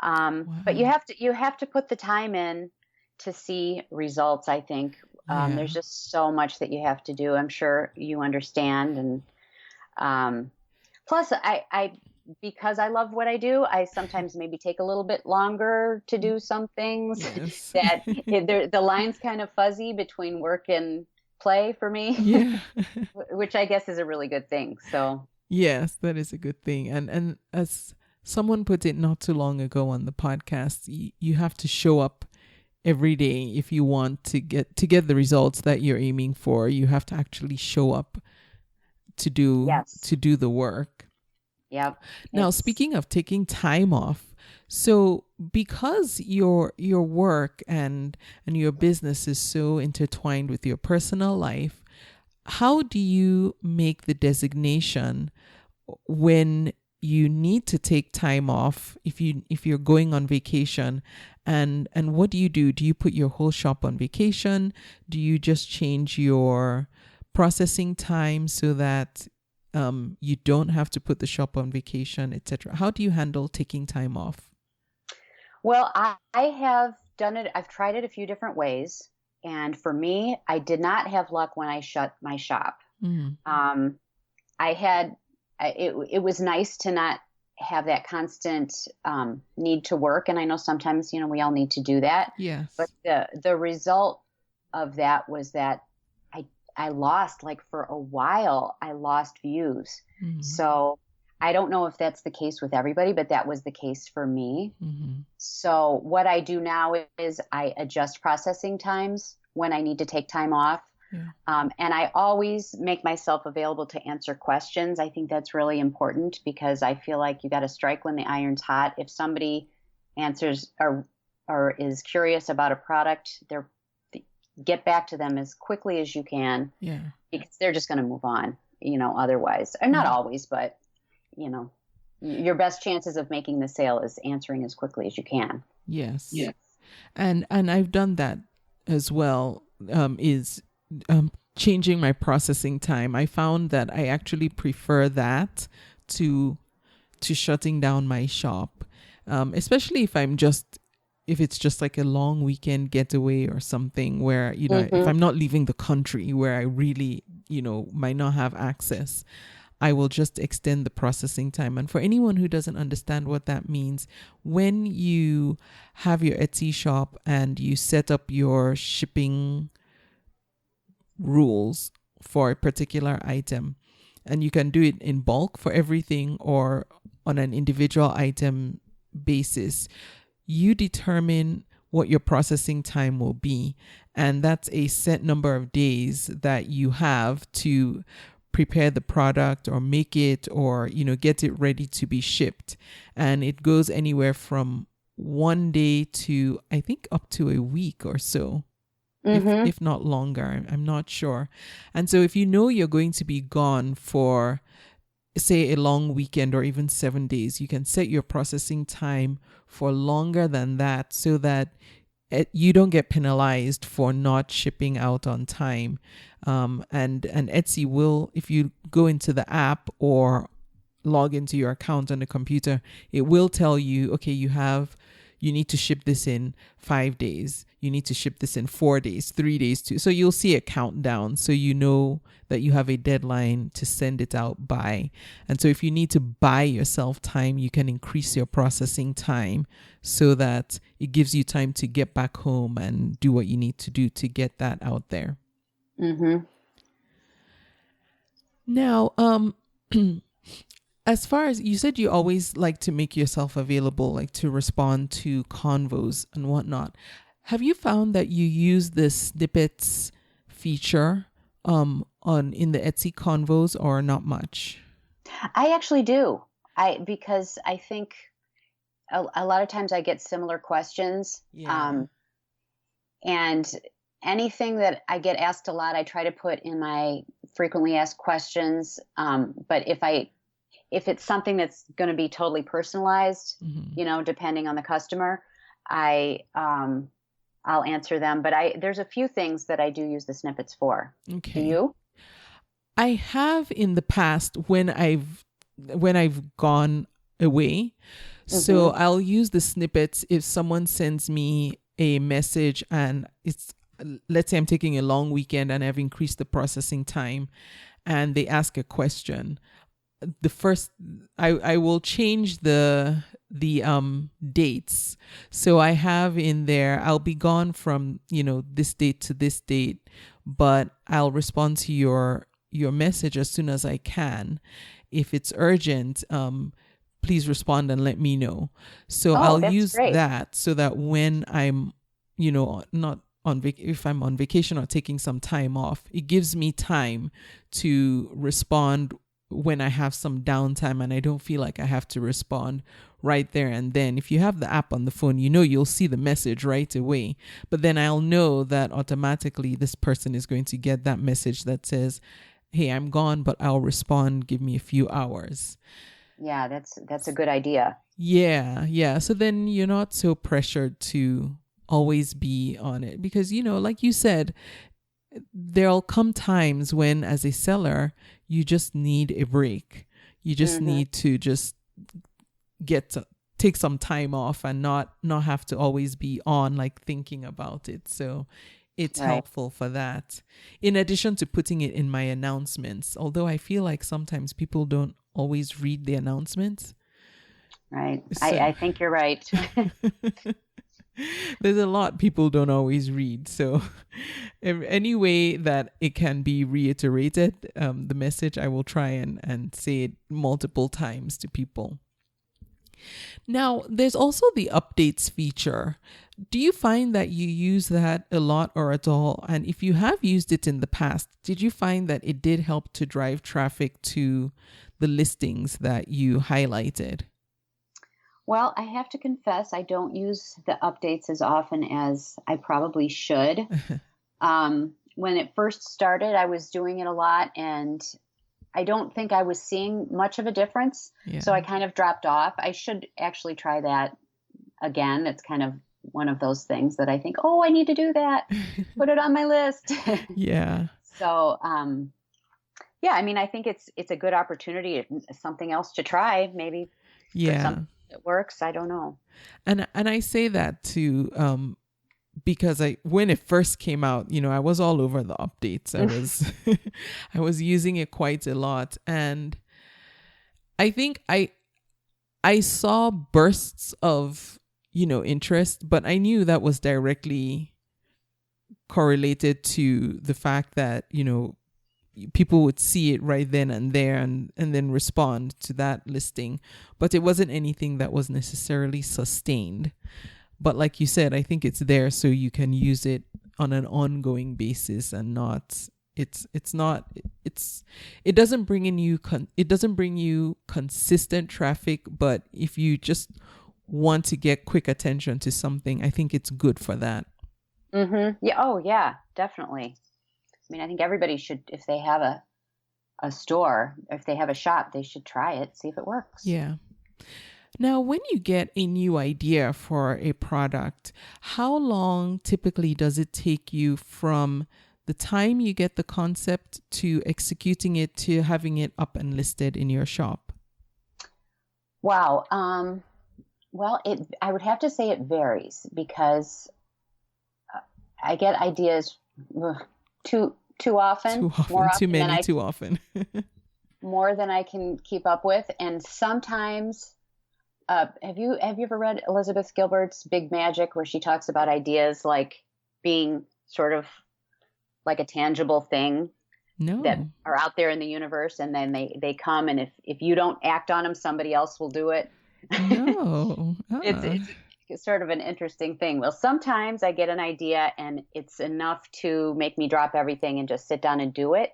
But you have to put the time in to see results, I think. There's just so much that you have to do. I'm sure you understand. And plus, I because I love what I do, I sometimes maybe take a little bit longer to do some things. Yes. That the line's kind of fuzzy between work and play for me. Yeah. Which I guess is a really good thing. So Yes, that is a good thing. And as someone put it not too long ago on the podcast, you have to show up every day if you want to get the results that you're aiming for. You have to actually show up to do the work. Yep. Now, speaking of taking time off, so because your work and your business is so intertwined with your personal life, how do you make the designation when you need to take time off if you're going on vacation, and what do you do? Do you put your whole shop on vacation? Do you just change your processing time so that you don't have to put the shop on vacation, etc.? How do you handle taking time off? Well, I have done it. I've tried it a few different ways. And for me, I did not have luck when I shut my shop. It was nice to not have that constant need to work. And I know sometimes, we all need to do that. Yes. But the result of that was that I lost, like for a while, I lost views. So I don't know if that's the case with everybody, but that was the case for me. So what I do now is I adjust processing times when I need to take time off. And I always make myself available to answer questions. I think that's really important because I feel like you got to strike when the iron's hot. If somebody answers or is curious about a product, get back to them as quickly as you can. Yeah. Because they're just going to move on, otherwise. Or not always, but, your best chances of making the sale is answering as quickly as you can. Yes. Yes. And I've done that as well, is changing my processing time. I found that I actually prefer that to shutting down my shop, especially if it's just like a long weekend getaway or something where, if I'm not leaving the country where I really, might not have access, I will just extend the processing time. And for anyone who doesn't understand what that means, when you have your Etsy shop and you set up your shipping rules for a particular item, and you can do it in bulk for everything or on an individual item basis, you determine what your processing time will be. And that's a set number of days that you have to prepare the product or make it or, get it ready to be shipped. And it goes anywhere from 1 day to, I think, up to a week or so, if not longer. I'm not sure. And so if you're going to be gone for, say, a long weekend or even 7 days, you can set your processing time for longer than that so that you don't get penalized for not shipping out on time. And Etsy will, if you go into the app or log into your account on the computer, it will tell you, okay, you need to ship this in 5 days. You need to ship this in 4 days, 3 days too. So you'll see a countdown. So you know that you have a deadline to send it out by. And so if you need to buy yourself time, you can increase your processing time so that it gives you time to get back home and do what you need to do to get that out there. Now, as far as you said, you always like to make yourself available, like to respond to convos and whatnot. Have you found that you use the snippets feature in the Etsy convos or not much? I actually do. Because I think a lot of times I get similar questions. Yeah. And anything that I get asked a lot, I try to put in my frequently asked questions. But if it's something that's going to be totally personalized, depending on the customer, I'll answer them. But there's a few things that I do use the snippets for. Okay. Do you? I have in the past when I've gone away. So I'll use the snippets if someone sends me a message and it's, let's say I'm taking a long weekend and I've increased the processing time and they ask a question. The first, I will change the dates. So I have in there, I'll be gone from, this date to this date, but I'll respond to your message as soon as I can. If it's urgent, please respond and let me know. So I'll use that so that when I'm, not on if I'm on vacation or taking some time off, it gives me time to respond when I have some downtime and I don't feel like I have to respond right there and then. If you have the app on the phone, you'll see the message right away. But then I'll know that automatically this person is going to get that message that says, hey, I'm gone, but I'll respond. Give me a few hours. Yeah, that's a good idea. Yeah. So then you're not so pressured to always be on it because, like you said, there'll come times when as a seller, you just need a break. You just need to just take some time off and not have to always be on, like thinking about it. So it's helpful for that. In addition to putting it in my announcements, although I feel like sometimes people don't always read the announcements. Right. So, I think you're right. There's a lot people don't always read. So any way that it can be reiterated, the message, I will try and say it multiple times to people. Now, there's also the updates feature. Do you find that you use that a lot or at all? And if you have used it in the past, did you find that it did help to drive traffic to the listings that you highlighted? Well, I have to confess, I don't use the updates as often as I probably should. When it first started, I was doing it a lot and I don't think I was seeing much of a difference. Yeah. So I kind of dropped off. I should actually try that again. It's kind of one of those things that I think, I need to do that. Put it on my list. Yeah. So, I mean, I think it's a good opportunity, something else to try, maybe. Yeah. Something that works. I don't know. And I say that too, because when it first came out, I was all over the updates. I was using it quite a lot, and I think I saw bursts of interest, but I knew that was directly correlated to the fact that people would see it right then and there and then respond to that listing, but it wasn't anything that was necessarily sustained. But like you said, I think it's there so you can use it on an ongoing basis and it doesn't bring you consistent traffic, but if you just want to get quick attention to something, I think it's good for that. Yeah. Oh yeah, definitely. I mean, I think everybody should, if they have a store, if they have a shop, they should try it, see if it works. Yeah. Now, when you get a new idea for a product, how long typically does it take you from the time you get the concept to executing it to having it up and listed in your shop? Wow. Well, I would have to say it varies because I get ideas too often. More often, too many, too often. More than I can keep up with, and sometimes. Have you ever read Elizabeth Gilbert's Big Magic, where she talks about ideas like being sort of like a tangible thing that are out there in the universe, and then they come, and if you don't act on them, somebody else will do it. No. It's sort of an interesting thing. Well, sometimes I get an idea and it's enough to make me drop everything and just sit down and do it.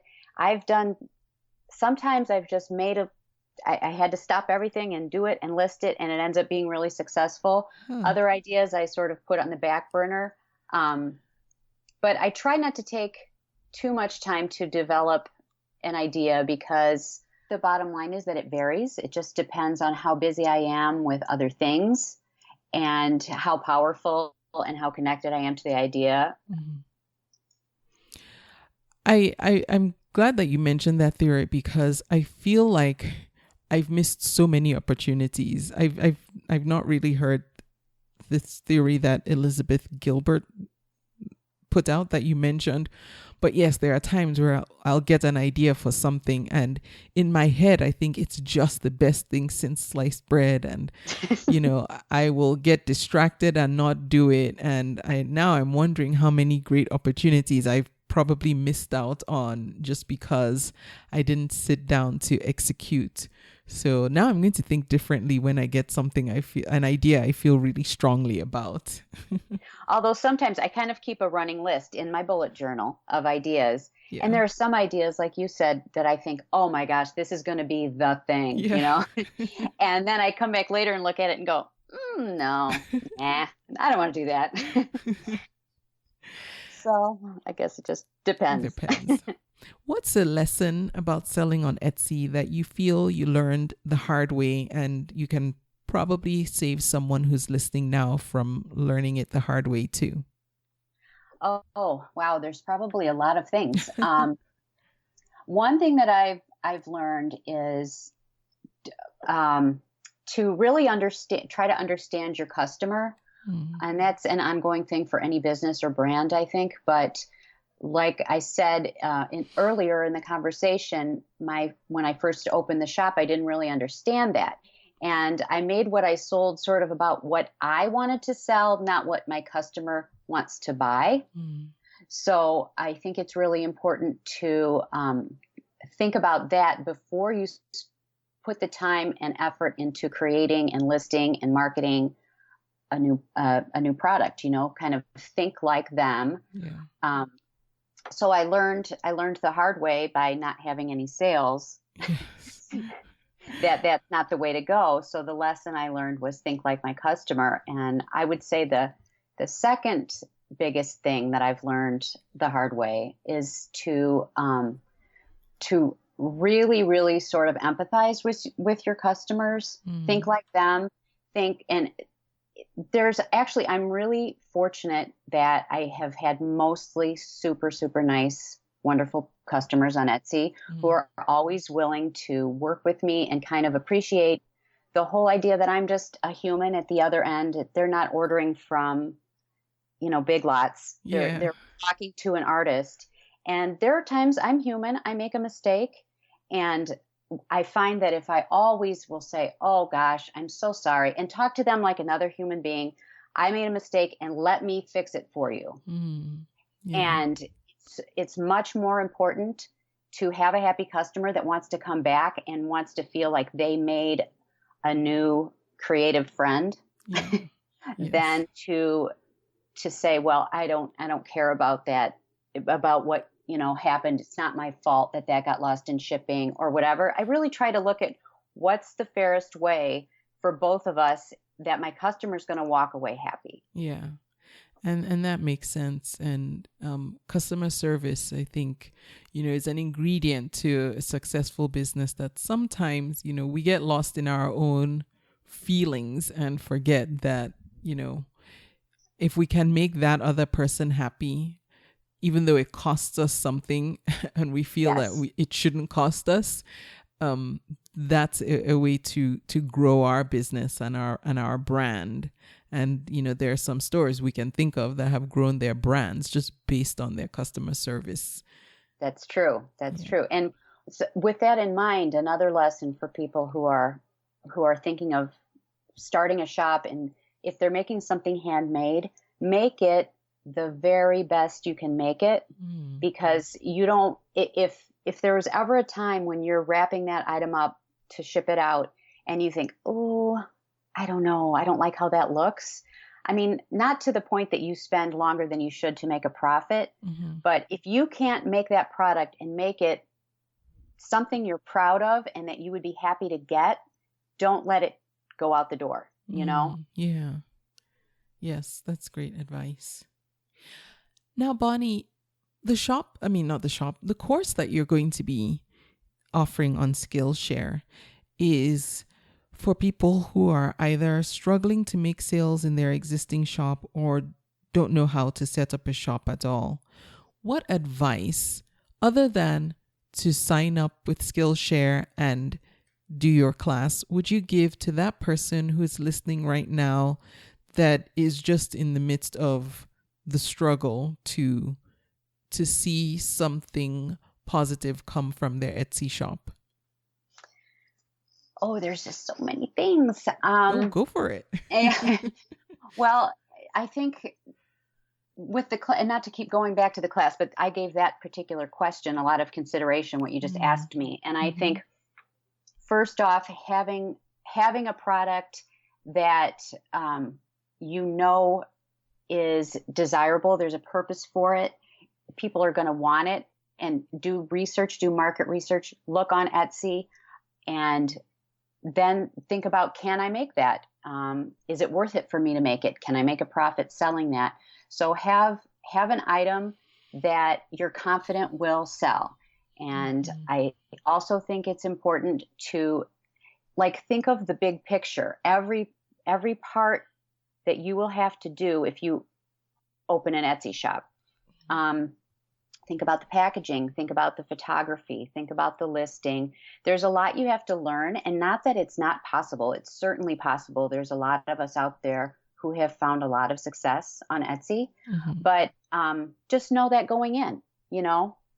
Sometimes I've just I had to stop everything and do it and list it, and it ends up being really successful. Other ideas I sort of put on the back burner. But but I try not to take too much time to develop an idea, because the bottom line is that it varies. It just depends on how busy I am with other things and how powerful and how connected I am to the idea. Mm-hmm. I'm glad that you mentioned that theory, because I feel like I've missed so many opportunities. I've not really heard this theory that Elizabeth Gilbert put out that you mentioned. But yes, there are times where I'll get an idea for something, and in my head, I think it's just the best thing since sliced bread. And, I will get distracted and not do it. And now I'm wondering how many great opportunities I've probably missed out on just because I didn't sit down to execute. So now I'm going to think differently when I get an idea I feel really strongly about. Although sometimes I kind of keep a running list in my bullet journal of ideas. Yeah. And there are some ideas, like you said, that I think, oh my gosh, this is going to be the thing, And then I come back later and look at it and go, no, I don't want to do that. So I guess it just depends. What's a lesson about selling on Etsy that you feel you learned the hard way, and you can probably save someone who's listening now from learning it the hard way too? Oh, wow. There's probably a lot of things. One thing that I've learned is to really try to understand your customer. Mm-hmm. And that's an ongoing thing for any business or brand, I think. But like I said earlier in the conversation, when I first opened the shop, I didn't really understand that. And I made what I sold sort of about what I wanted to sell, not what my customer wants to buy. Mm. So I think it's really important to think about that before you put the time and effort into creating and listing and marketing a new product. Kind of think like them. Yeah. So I learned the hard way by not having any sales. Yes. That's not the way to go. So the lesson I learned was think like my customer. And I would say the second biggest thing that I've learned the hard way is to really, really sort of empathize with your customers. Mm. Think like them. And I'm really fortunate that I have had mostly super, super nice, wonderful customers on Etsy who are always willing to work with me and kind of appreciate the whole idea that I'm just a human at the other end. They're not ordering from, Big Lots. They're talking to an artist. And there are times I'm human, I make a mistake. And I find that if I always will say, oh gosh, I'm so sorry, and talk to them like another human being, I made a mistake and let me fix it for you. Mm, yeah. And it's much more important to have a happy customer that wants to come back and wants to feel like they made a new creative friend than to say, well, I don't care about that, about what happened. It's not my fault that got lost in shipping or whatever. I really try to look at what's the fairest way for both of us that my customer's going to walk away happy. Yeah. And that makes sense. And customer service, I think, is an ingredient to a successful business that sometimes, we get lost in our own feelings and forget that, if we can make that other person happy, even though it costs us something and we feel that it shouldn't cost us, that's a way to grow our business and our brand. And, there are some stores we can think of that have grown their brands just based on their customer service. That's true. That's true. And so with that in mind, another lesson for people who are thinking of starting a shop, and if they're making something handmade, make it the very best you can make it, because if there was ever a time when you're wrapping that item up to ship it out and you think, oh, I don't know, I don't like how that looks. I mean, not to the point that you spend longer than you should to make a profit, but if you can't make that product and make it something you're proud of and that you would be happy to get, don't let it go out the door, Yeah. Yes, that's great advice. Now, Bonnie, the course that you're going to be offering on Skillshare is for people who are either struggling to make sales in their existing shop or don't know how to set up a shop at all. What advice, other than to sign up with Skillshare and do your class, would you give to that person who is listening right now that is just in the midst of the struggle to see something positive come from their Etsy shop? Oh, there's just so many things. Go for it. Well, I think with the and not to keep going back to the class, but I gave that particular question a lot of consideration, what you just asked me. And I think first off, having a product that is desirable, there's a purpose for it, people are going to want it, and do market research, look on Etsy, and then think about, can I make that? Is it worth it for me to make it? Can I make a profit selling that? So have an item that you're confident will sell. And I also think it's important to think of the big picture. Every part that you will have to do if you open an Etsy shop. Think about the packaging, think about the photography, think about the listing. There's a lot you have to learn, and not that it's not possible. It's certainly possible. There's a lot of us out there who have found a lot of success on Etsy, but just know that going in,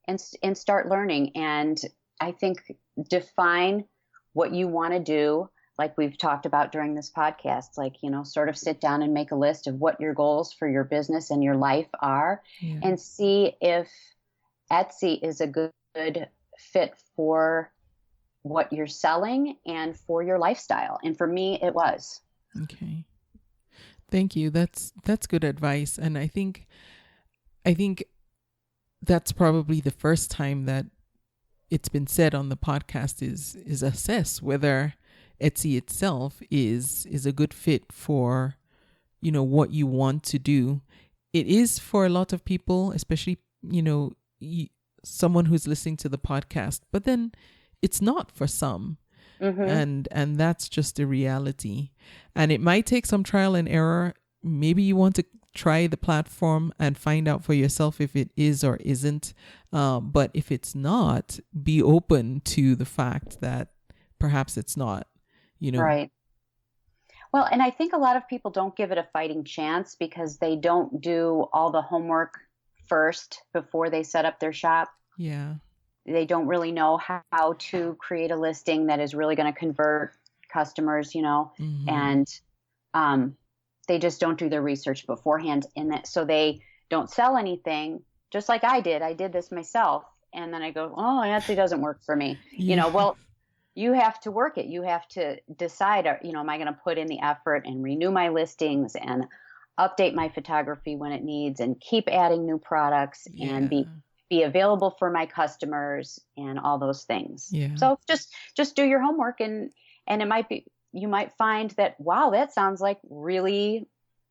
and start learning. And I think define what you want to do, like we've talked about during this podcast, sort of sit down and make a list of what your goals for your business and your life are, and see if Etsy is a good fit for what you're selling and for your lifestyle. And for me, it was. Okay. Thank you. That's good advice. And I think that's probably the first time that it's been said on the podcast is assess whether Etsy itself is a good fit for, what you want to do. It is for a lot of people, especially, someone who's listening to the podcast, but then it's not for some. And that's just a reality. And it might take some trial and error. Maybe you want to try the platform and find out for yourself if it is or isn't. But if it's not, be open to the fact that perhaps it's not, Right. Well, and I think a lot of people don't give it a fighting chance because they don't do all the homework first before they set up their shop. Yeah. They don't really know how to create a listing that is really going to convert customers, and they just don't do their research beforehand. So they don't sell anything, just like I did. I did this myself. And then I go, oh, Etsy doesn't work for me. Well, you have to work it. You have to decide, am I going to put in the effort and renew my listings and update my photography when it needs and keep adding new products and be available for my customers and all those things. Yeah. So just do your homework, and you might find that, wow, that sounds like really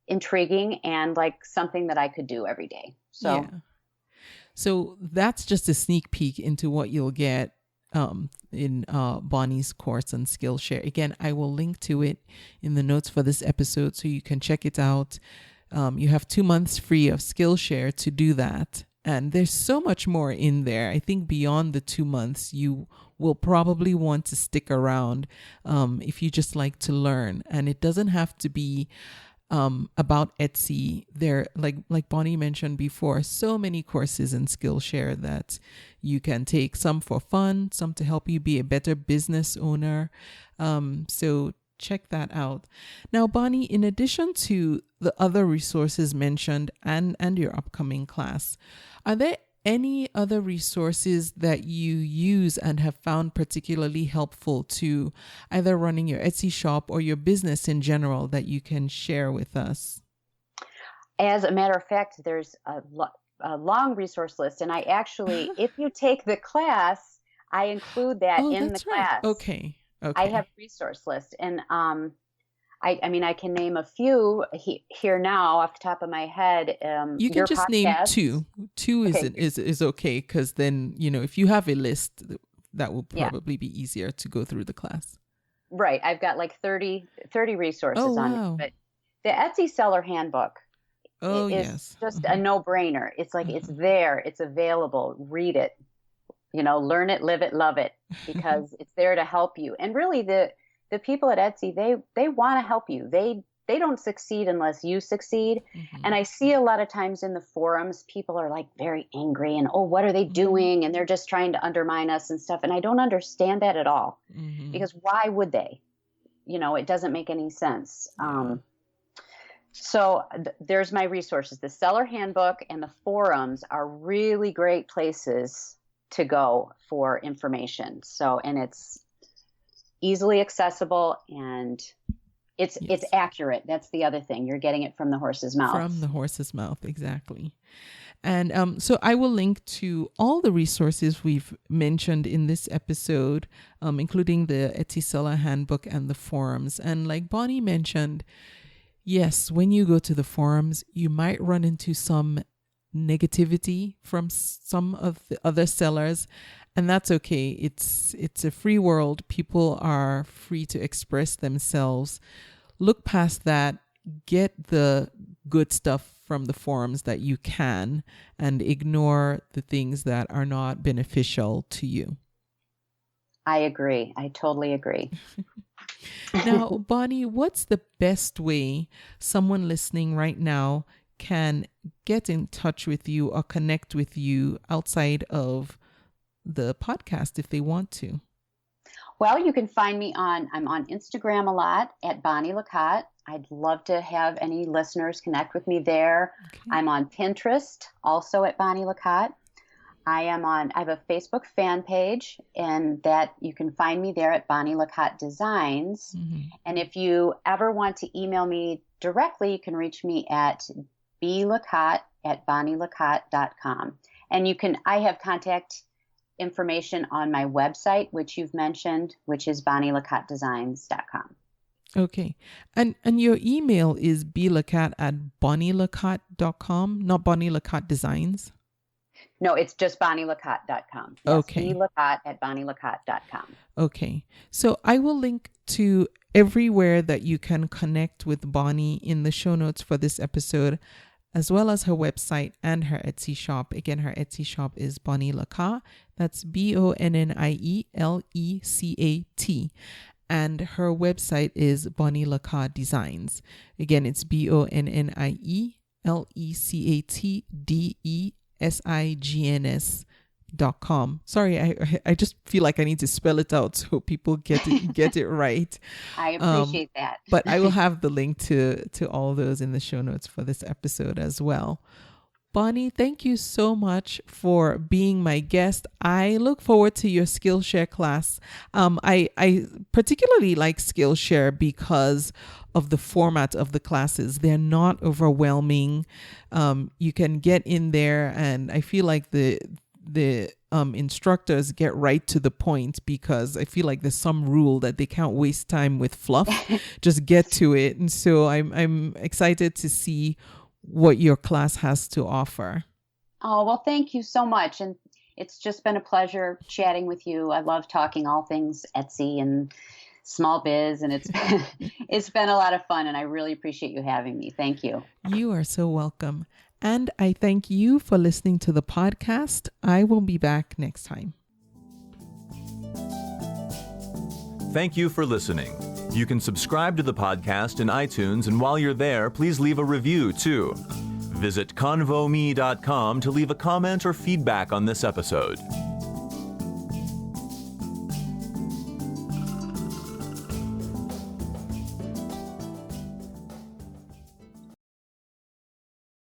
intriguing and like something that I could do every day. So that's just a sneak peek into what you'll get in Bonnie's course on Skillshare. Again, I will link to it in the notes for this episode so you can check it out. You have 2 months free of Skillshare to do that. And there's so much more in there. I think beyond the 2 months, you will probably want to stick around if you just like to learn. And it doesn't have to be about Etsy. There, like Bonnie mentioned before, so many courses in Skillshare that you can take, some for fun, some to help you be a better business owner. So check that out. Now, Bonnie, in addition to the other resources mentioned and your upcoming class, are there any other resources that you use and have found particularly helpful to either running your Etsy shop or your business in general that you can share with us? As a matter of fact, there's a long resource list. And I actually, if you take the class, I include that in the class. Okay. I have a resource list. And I mean, I can name a few here now off the top of my head. You can Your just name podcast. two. Two Okay. is okay, because then, if you have a list, that will probably be easier to go through the class. Right. I've got like 30 resources Oh, on wow. it. But the Etsy Seller Handbook Oh, is yes. just a no-brainer. It's like it's there. It's available. Read it. Learn it, live it, love it, because it's there to help you. And really, the people at Etsy, they want to help you. They don't succeed unless you succeed. And I see a lot of times in the forums, people are like very angry and, oh, what are they doing? And they're just trying to undermine us and stuff. And I don't understand that at all, because why would they? It doesn't make any sense. So there's my resources. The Seller Handbook and the forums are really great places to go for information. So, and it's easily accessible, and it's accurate. That's the other thing. You're getting it from the horse's mouth. From the horse's mouth, exactly. And so I will link to all the resources we've mentioned in this episode, including the Etsy Seller Handbook and the forums. And like Bonnie mentioned, yes, when you go to the forums, you might run into some negativity from some of the other sellers, and that's okay. It's a free world. People are free to express themselves. Look past that, get the good stuff from the forums that you can, and ignore the things that are not beneficial to you. I agree. I totally agree. Now, Bonnie, what's the best way someone listening right now can get in touch with you or connect with you outside of the podcast if they want to? Well, you can find me I'm on Instagram a lot at Bonnie LeCat. I'd love to have any listeners connect with me there. Okay. I'm on Pinterest, also at Bonnie LeCat. I have a Facebook fan page, and that you can find me there at Bonnie LeCat Designs. And if you ever want to email me directly, you can reach me at blecat@bonnielecat.com. And I have contact information on my website, which you've mentioned, which is bonnielecatdesigns.com. Okay. And your email is blecat@bonnielecat.com, not Bonnie LeCat Designs? No, it's just bonnielecat.com. Yes, okay. blecat@bonnielecat.com. Okay. So I will link to everywhere that you can connect with Bonnie in the show notes for this episode, as well as her website and her Etsy shop. Again, her Etsy shop is Bonnie LeCat. That's BonnieLecat. And her website is Bonnie LeCat Designs. Again, it's BonnieLeCatDesigns.com. Sorry, I just feel like I need to spell it out so people get it right. I appreciate that. But I will have the link to all those in the show notes for this episode as well. Bonnie, thank you so much for being my guest. I look forward to your Skillshare class. I particularly like Skillshare because of the format of the classes. They're not overwhelming. You can get in there, and I feel like the instructors get right to the point, because I feel like there's some rule that they can't waste time with fluff. Just get to it. And so I'm excited to see what your class has to offer. Oh, well, thank you so much. And it's just been a pleasure chatting with you. I love talking all things Etsy and small biz, and it's been a lot of fun, and I really appreciate you having me. Thank you. You are so welcome. And I thank you for listening to the podcast. I will be back next time. Thank you for listening. You can subscribe to the podcast in iTunes, and while you're there, please leave a review too. Visit convome.com to leave a comment or feedback on this episode.